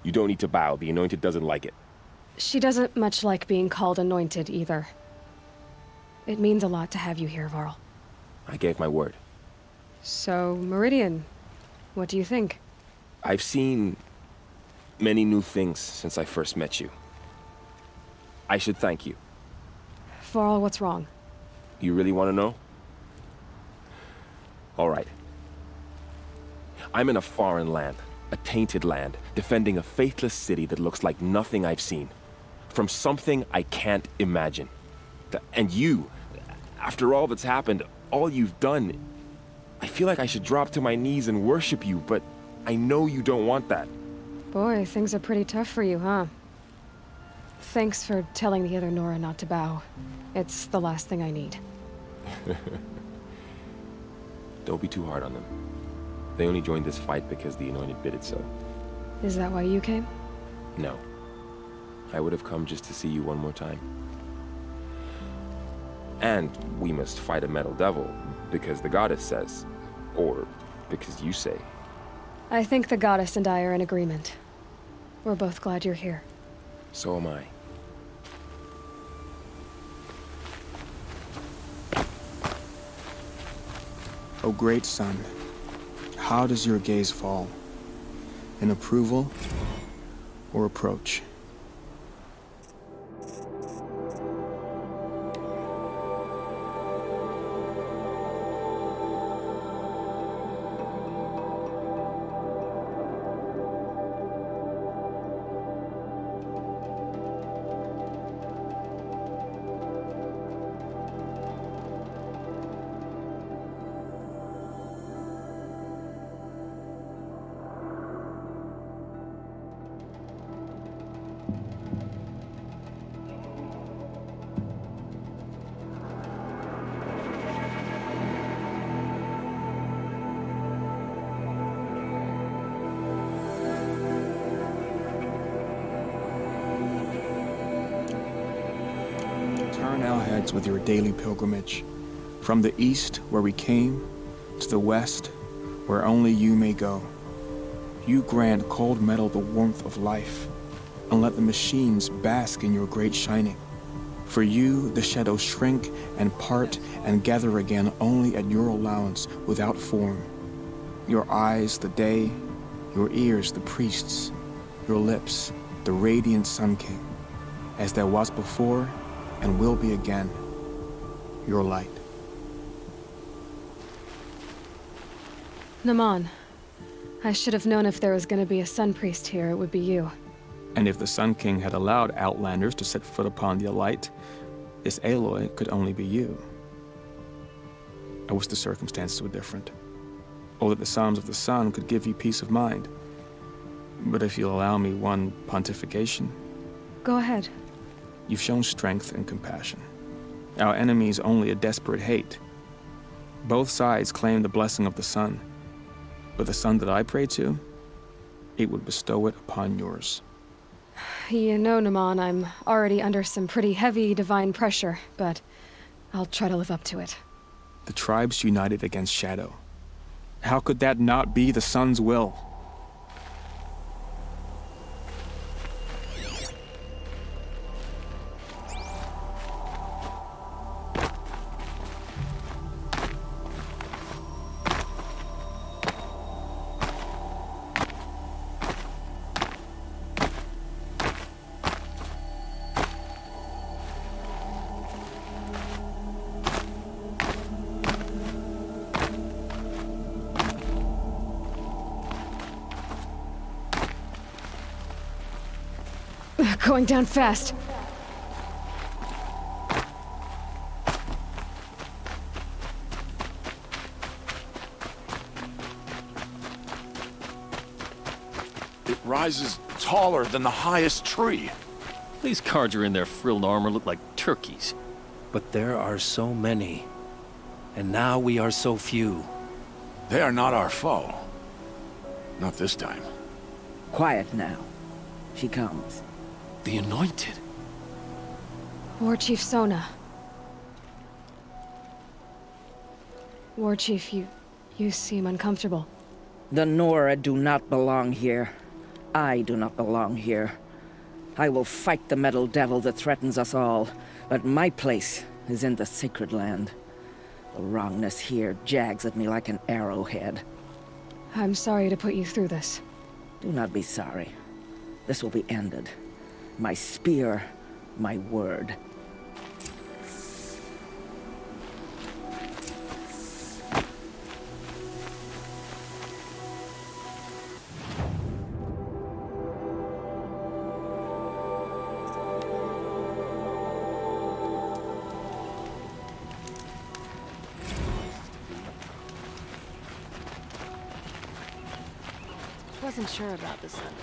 You don't need to bow. The Anointed doesn't like it. She doesn't much like being called Anointed, either. It means a lot to have you here, Varl. I gave my word. So, Meridian, what do you think? I've seen many new things since I first met you. I should thank you. Varl, what's wrong? You really want to know? All right. I'm in a foreign land, a tainted land, defending a faithless city that looks like nothing I've seen. From something I can't imagine. And you, after all that's happened, all you've done, I feel like I should drop to my knees and worship you, but I know you don't want that. Boy, things are pretty tough for you, huh? Thanks for telling the other Nora not to bow. It's the last thing I need. Don't be too hard on them. They only joined this fight because the Anointed bid it so. Is that why you came? No. I would have come just to see you one more time. And we must fight a metal devil, because the goddess says. Or because you say. I think the goddess and I are in agreement. We're both glad you're here. So am I. O great sun, how does your gaze fall? In approval or approach? Turn our heads with your daily pilgrimage, from the east where we came, to the west where only you may go. You grant cold metal the warmth of life, and let the machines bask in your great shining. For you, the shadows shrink and part and gather again only at your allowance without form. Your eyes, the day, your ears, the priests, your lips, the radiant Sun King, as there was before and will be again, your light. Naman, I should have known if there was going to be a Sun Priest here, it would be you. And if the Sun King had allowed Outlanders to set foot upon the Light, this Aloy could only be you. I wish the circumstances were different, or that the Psalms of the Sun could give you peace of mind. But if you'll allow me one pontification... Go ahead. You've shown strength and compassion. Our enemies only a desperate hate. Both sides claim the blessing of the sun, but the sun that I pray to, it would bestow it upon yours. You know, Naman, I'm already under some pretty heavy divine pressure, but I'll try to live up to it. The tribes united against Shadow. How could that not be the sun's will? Going down fast. rises taller than the highest tree. These Carja in their frilled armor look like turkeys. But there are so many. And now we are so few. They are not our foe. Not this time. Quiet now. She comes. The Anointed. War Chief Sona. War Chief, you seem uncomfortable. The Nora do not belong here. I do not belong here. I will fight the metal devil that threatens us all, but my place is in the sacred land. The wrongness here jags at me like an arrowhead. I'm sorry to put you through this. Do not be sorry. This will be ended. My spear, my word. Wasn't sure about this one.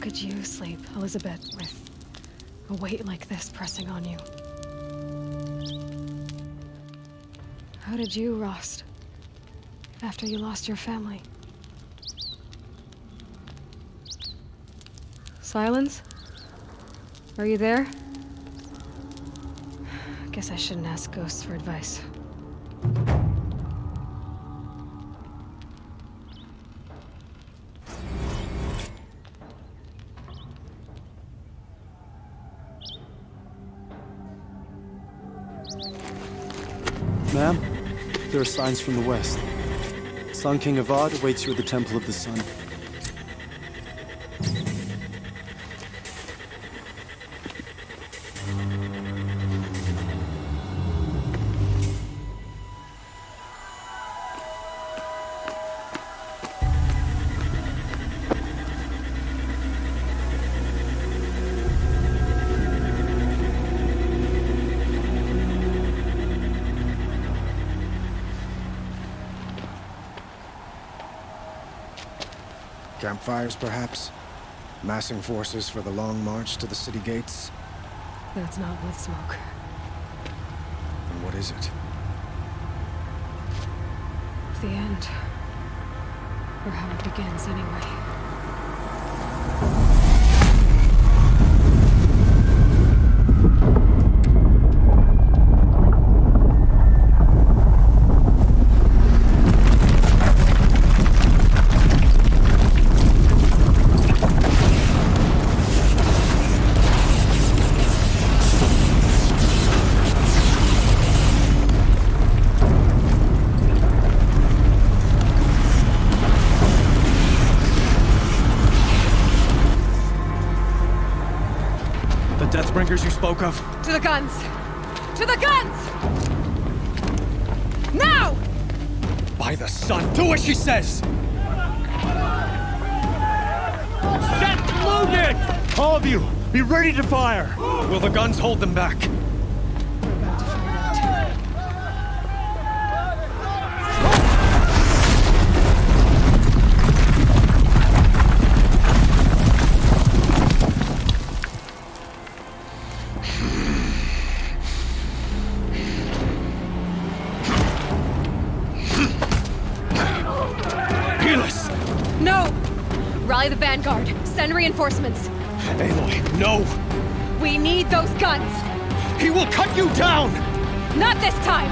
Could you sleep, Elizabeth, with a weight like this pressing on you? How did you, Rost, after you lost your family? Silence? Are you there? Guess I shouldn't ask ghosts for advice. Ma'am, there are signs from the west. Sun King Avad awaits you at the Temple of the Sun. Campfires, perhaps? Massing forces for the long march to the city gates? That's not with smoke. And what is it? The end. Or how it begins, anyway. Deathbringers you spoke of? To the guns! To the guns! Now! By the sun, do as she says! Set loaded! All of you, be ready to fire! Will the guns hold them back? We're about to find out. Rally the vanguard. Send reinforcements. Aloy, no! We need those guns! He will cut you down! Not this time!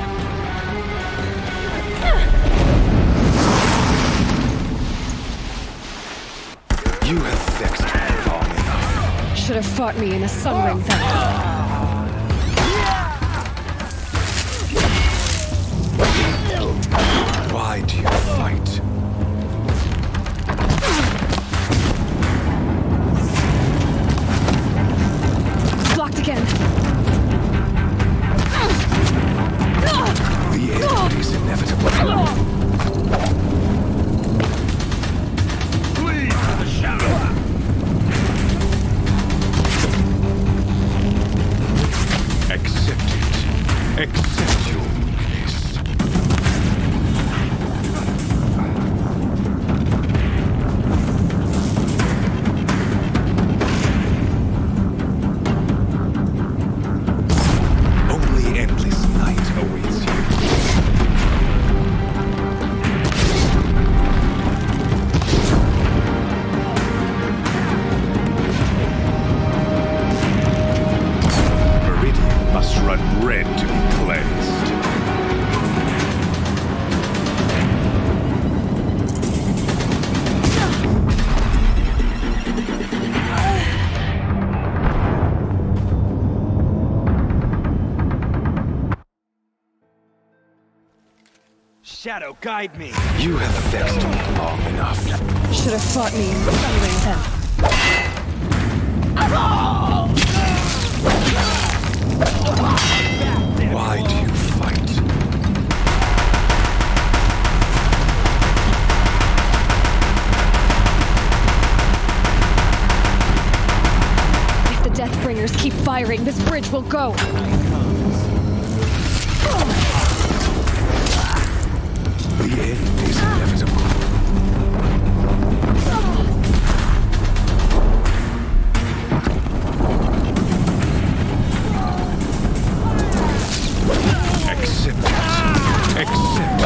You have vexed me long enough. Should have fought me in a sun ring then. Why do you fight? Blocked again. The end is inevitable. Flee to the shadow! Accept it. Accept your weakness. Only endless night awaits you. Meridian must run red to be cleansed. Shadow, guide me. You have vexed me long enough. Should have fought me in the sun ring then. Why do you fight? If the Deathbringers keep firing, this bridge will go. The end is inevitable. Accept it. Accept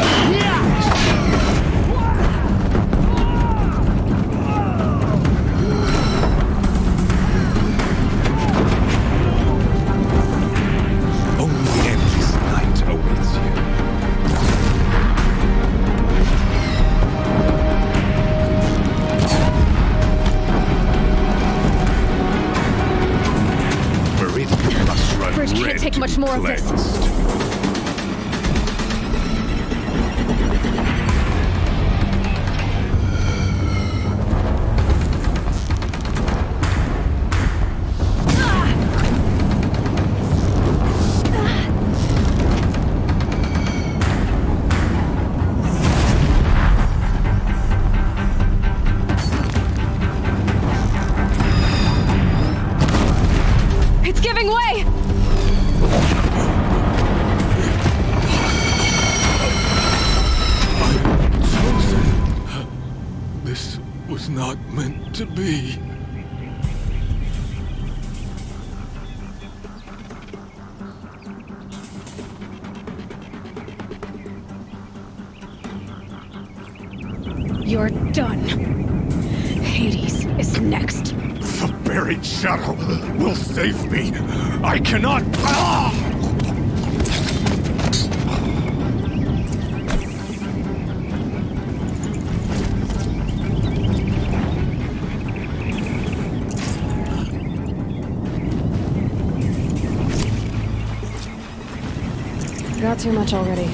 Only endless night awaits you. Meridian must run Bridge can't red take to much be more of this. cleansed. It's giving way! This was not meant to be. You're done. Hades is next. The buried shadow will save me. I cannot. Got too much already.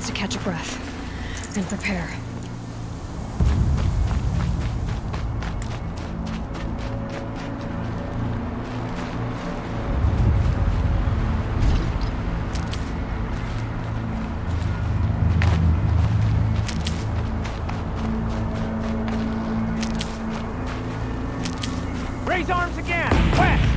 chance to catch a breath and prepare. Raise arms again! West!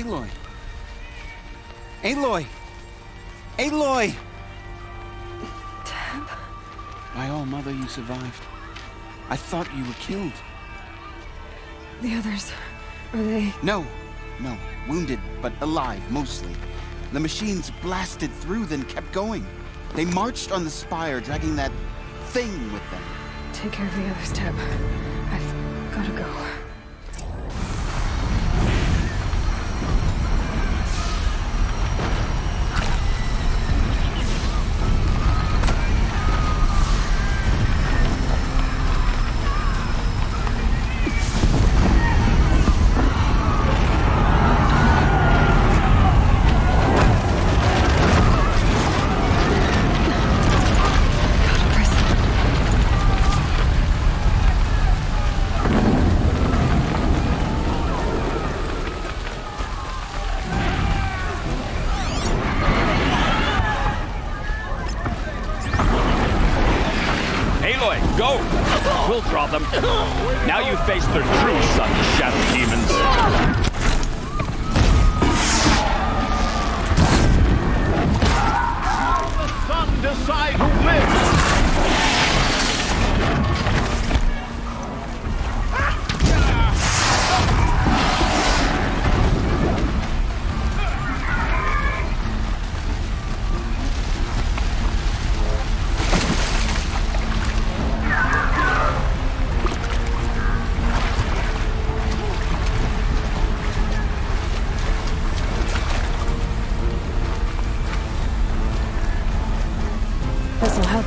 Aloy! Aloy! Aloy! Tab? My old mother, you survived. I thought you were killed. The others, are they? No. Wounded, but alive, mostly. The machines blasted through, then kept going. They marched on the spire, dragging that thing with them. Take care of the others, Tab. I've gotta go. Go! We'll draw them. Now you face their true son, Shadow Demons. The sun decide who lives! This'll help.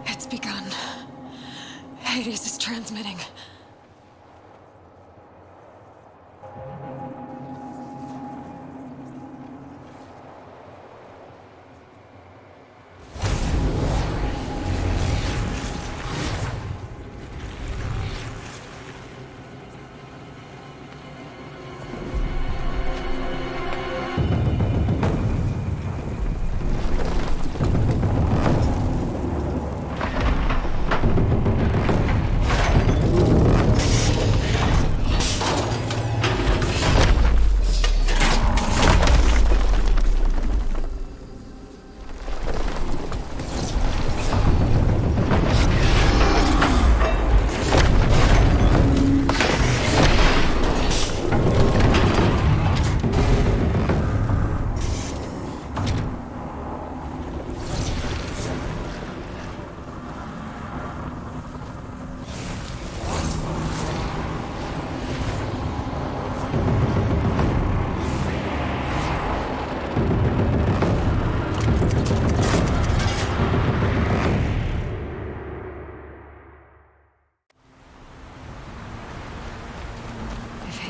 It's begun. Hades is transmitting.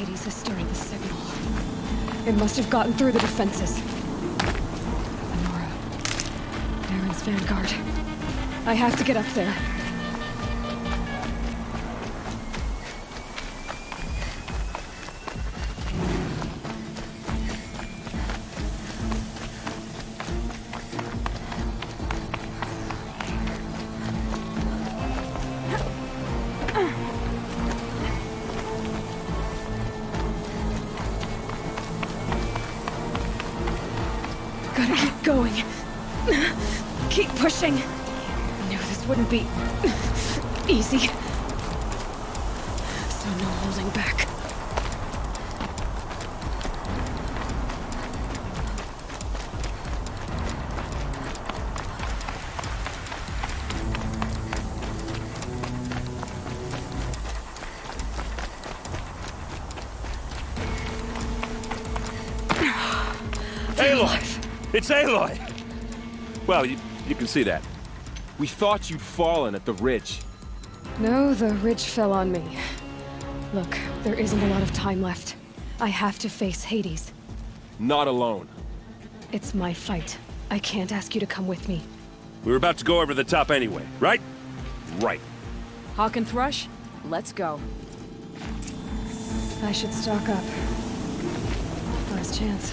Hades has started the signal. It must have gotten through the defenses. Nora. Baron's vanguard. I have to get up there. Gotta keep going. Keep pushing. I knew this wouldn't be easy. So no holding back. alive. It's Aloy! Well, you can see that. We thought you'd fallen at the ridge. No, the ridge fell on me. Look, there isn't a lot of time left. I have to face Hades. Not alone. It's my fight. I can't ask you to come with me. We were about to go over the top anyway, right? Right. Hawk and Thrush, let's go. I should stock up. Last chance.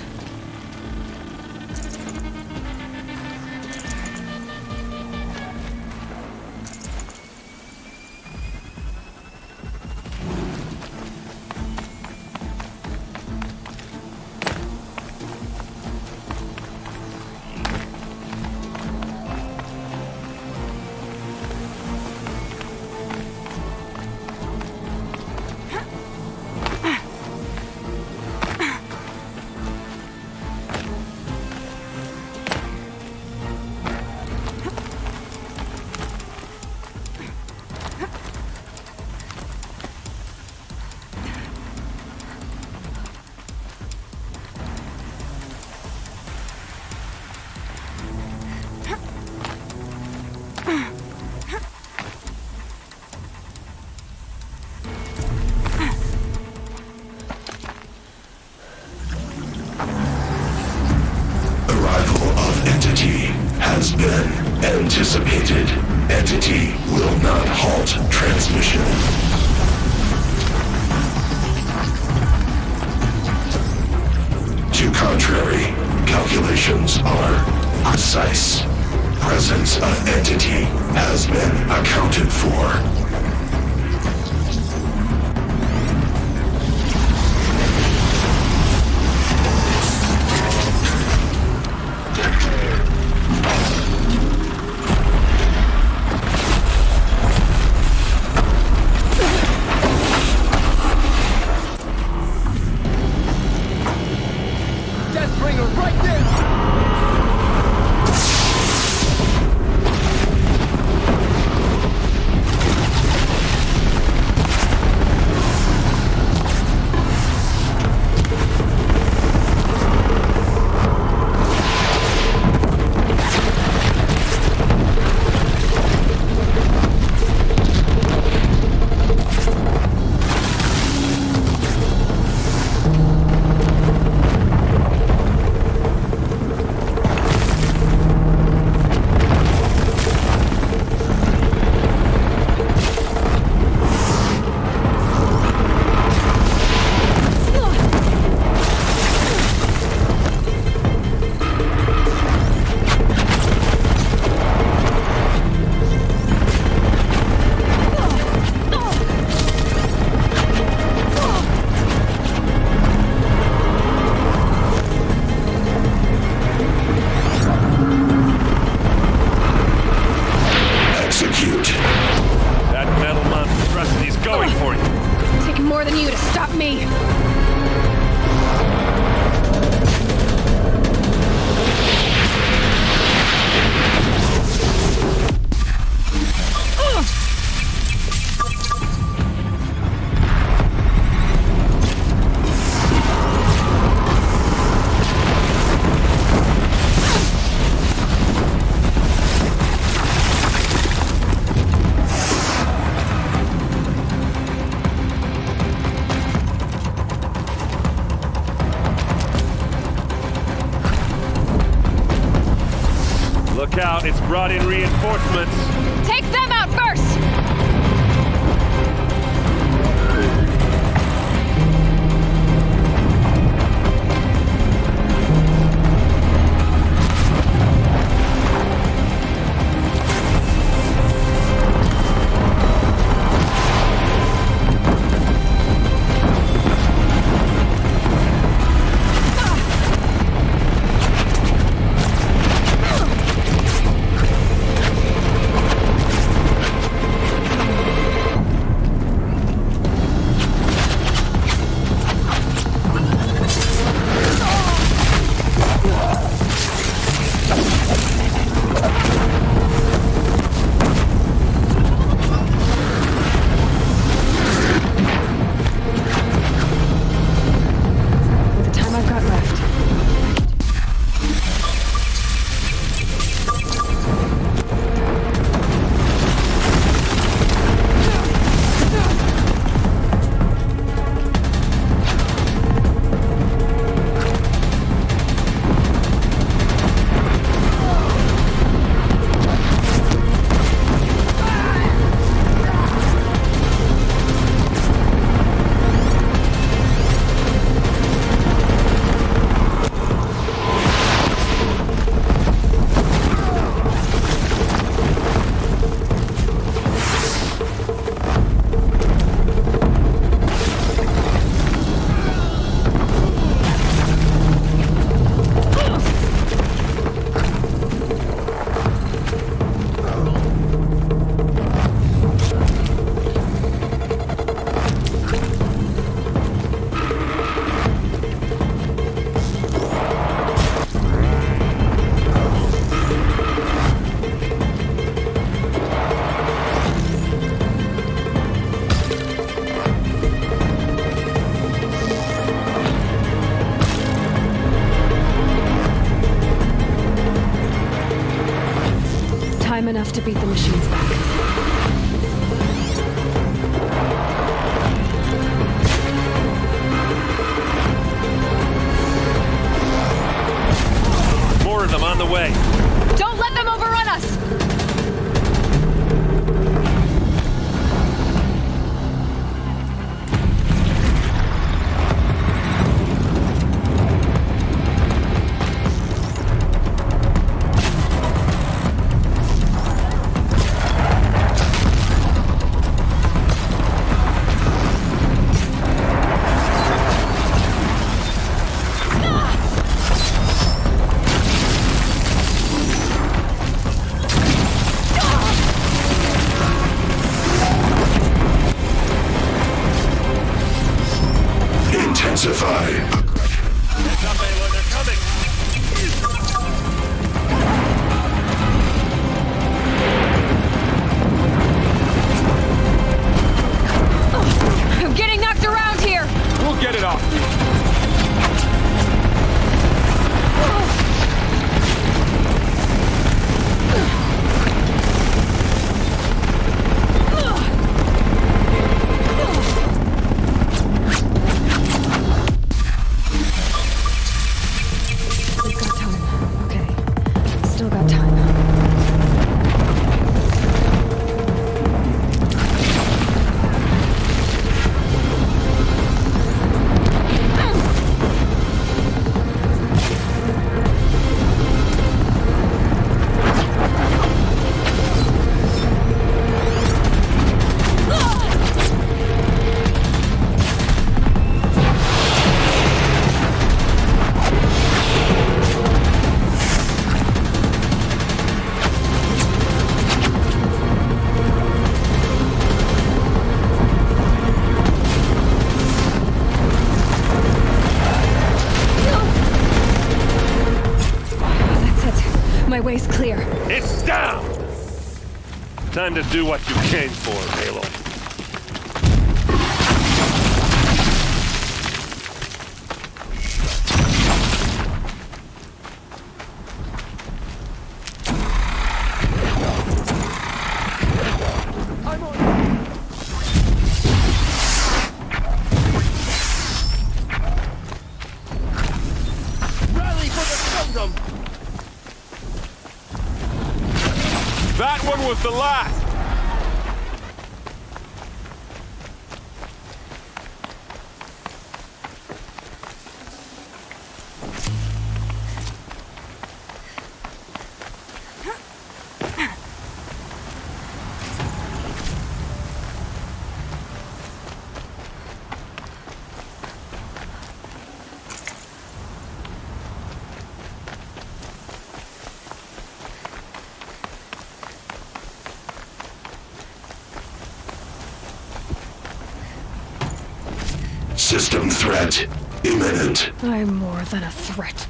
Has been anticipated. Entity will not halt transmission. To contrary, calculations are precise. Presence of entity has been accounted for. Look out, it's brought in reinforcements. Take them out first! to beat the machines back. More of them on the way. Don't let them overrun us! Intensify. I'm getting knocked around here! We'll get it off. My way's clear. It's down! Time to do what you came for, Halo. Rally for the kingdom! That one was the last! System threat imminent. I'm more than a threat.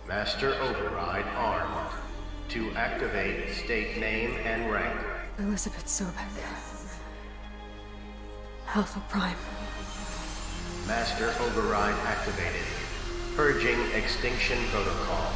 Master Override armed. To activate, state name and rank. Elizabeth Sobek. Alpha Prime. Master Override activated. Purging Extinction Protocol.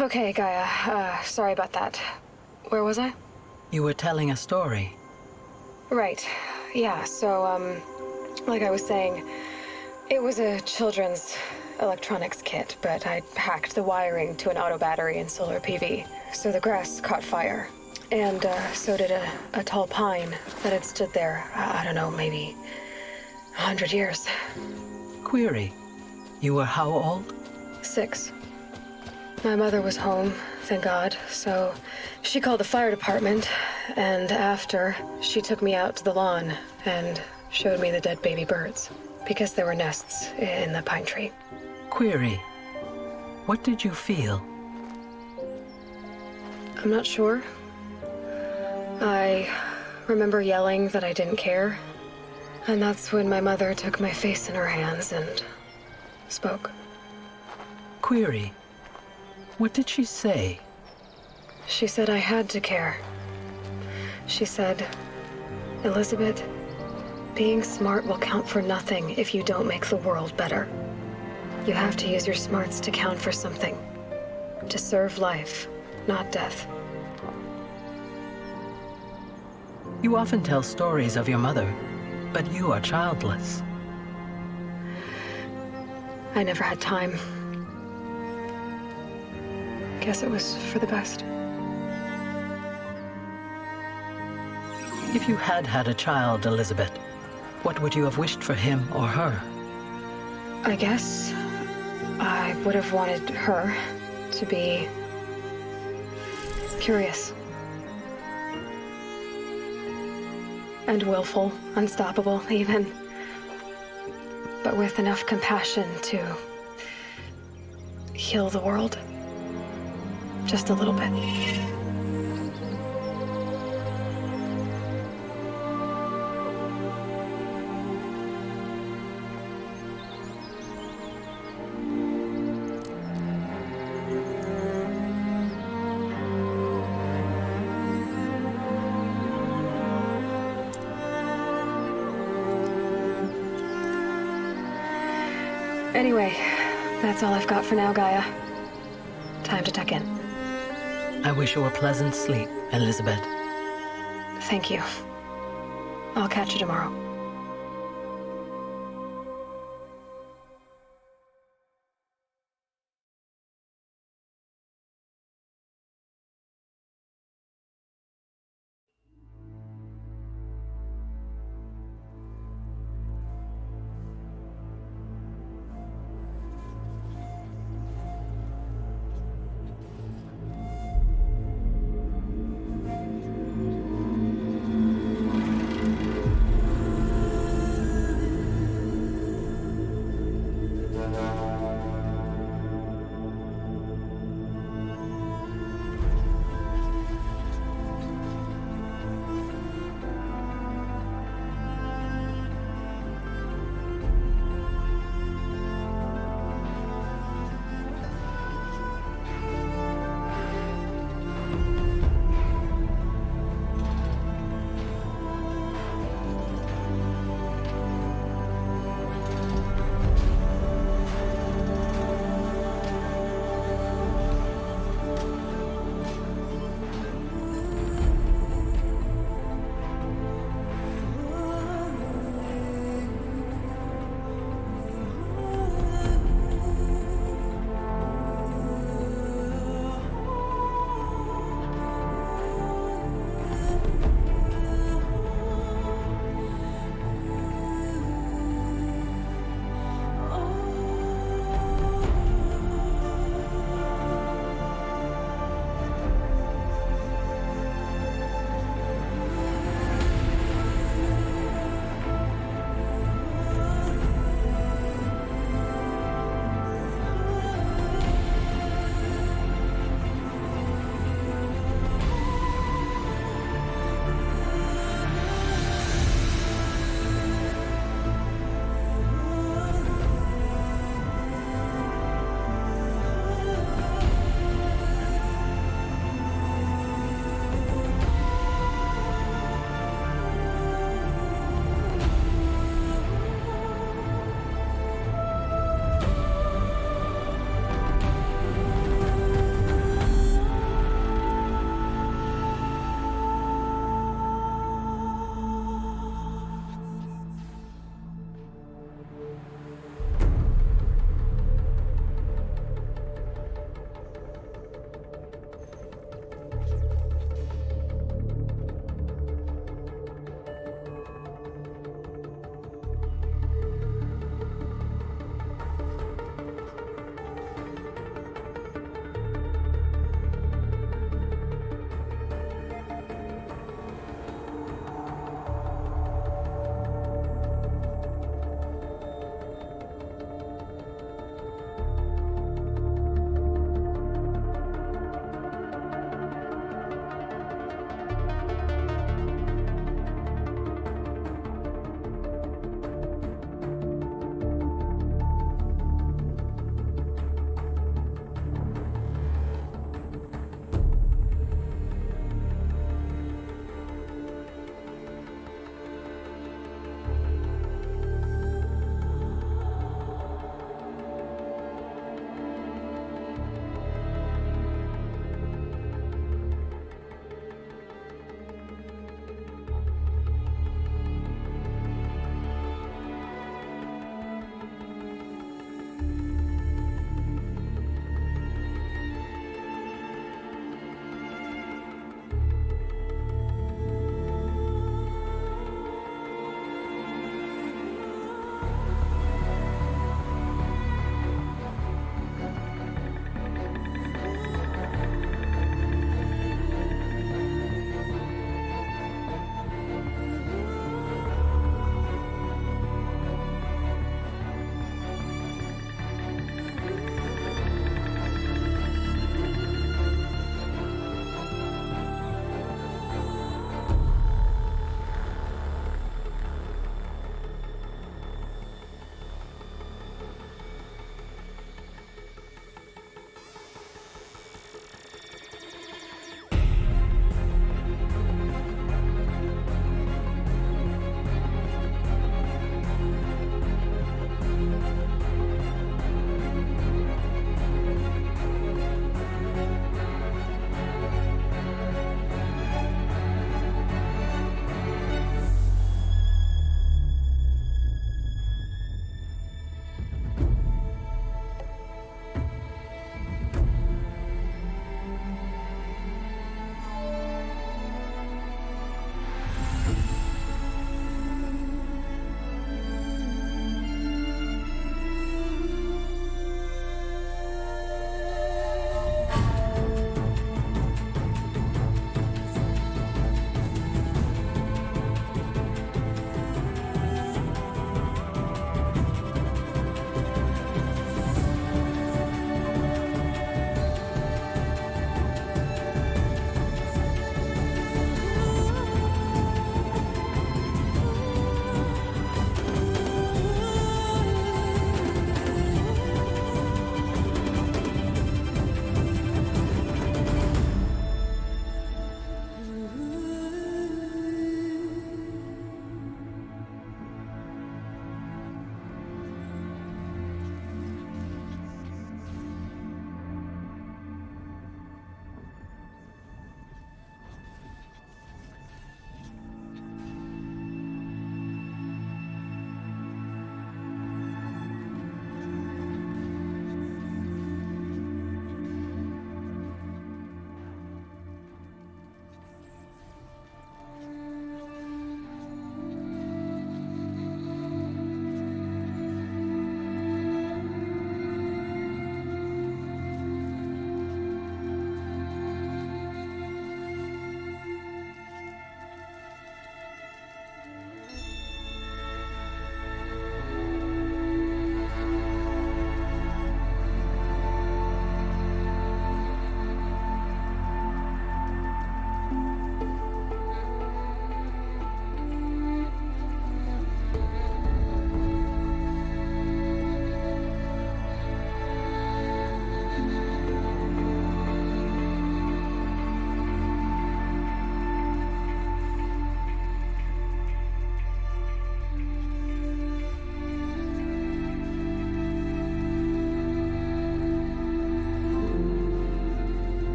Okay, Gaia. Sorry about that. Where was I? You were telling a story. Right. Yeah, so, like I was saying, it was a children's electronics kit, but I hacked the wiring to an auto battery and solar PV, so the grass caught fire. And, so did a tall pine that had stood there, I don't know, maybe 100 years. Query. You were how old? 6. My mother was home, thank God, so she called the fire department, and after, she took me out to the lawn and showed me the dead baby birds, because there were nests in the pine tree. Query. What did you feel? I'm not sure. I remember yelling that I didn't care, and that's when my mother took my face in her hands and spoke. Query. What did she say? She said I had to care. She said, Elizabeth, being smart will count for nothing if you don't make the world better. You have to use your smarts to count for something. To serve life, not death. You often tell stories of your mother, but you are childless. I never had time. Guess it was for the best. If you had had a child, Elizabeth, what would you have wished for him or her? I guess I would have wanted her to be curious. And willful, unstoppable, even. But with enough compassion to heal the world. Just a little bit. Anyway, that's all I've got for now, Gaia. Time to tuck in. I wish you a pleasant sleep, Elizabeth. Thank you. I'll catch you tomorrow.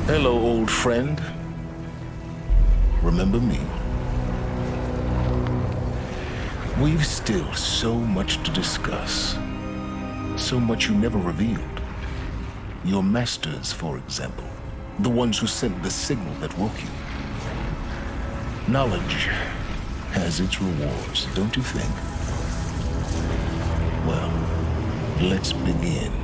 Hello, old friend. Remember me? We've still so much to discuss. So much you never revealed. Your masters, for example. The ones who sent the signal that woke you. Knowledge has its rewards, don't you think? Well, let's begin.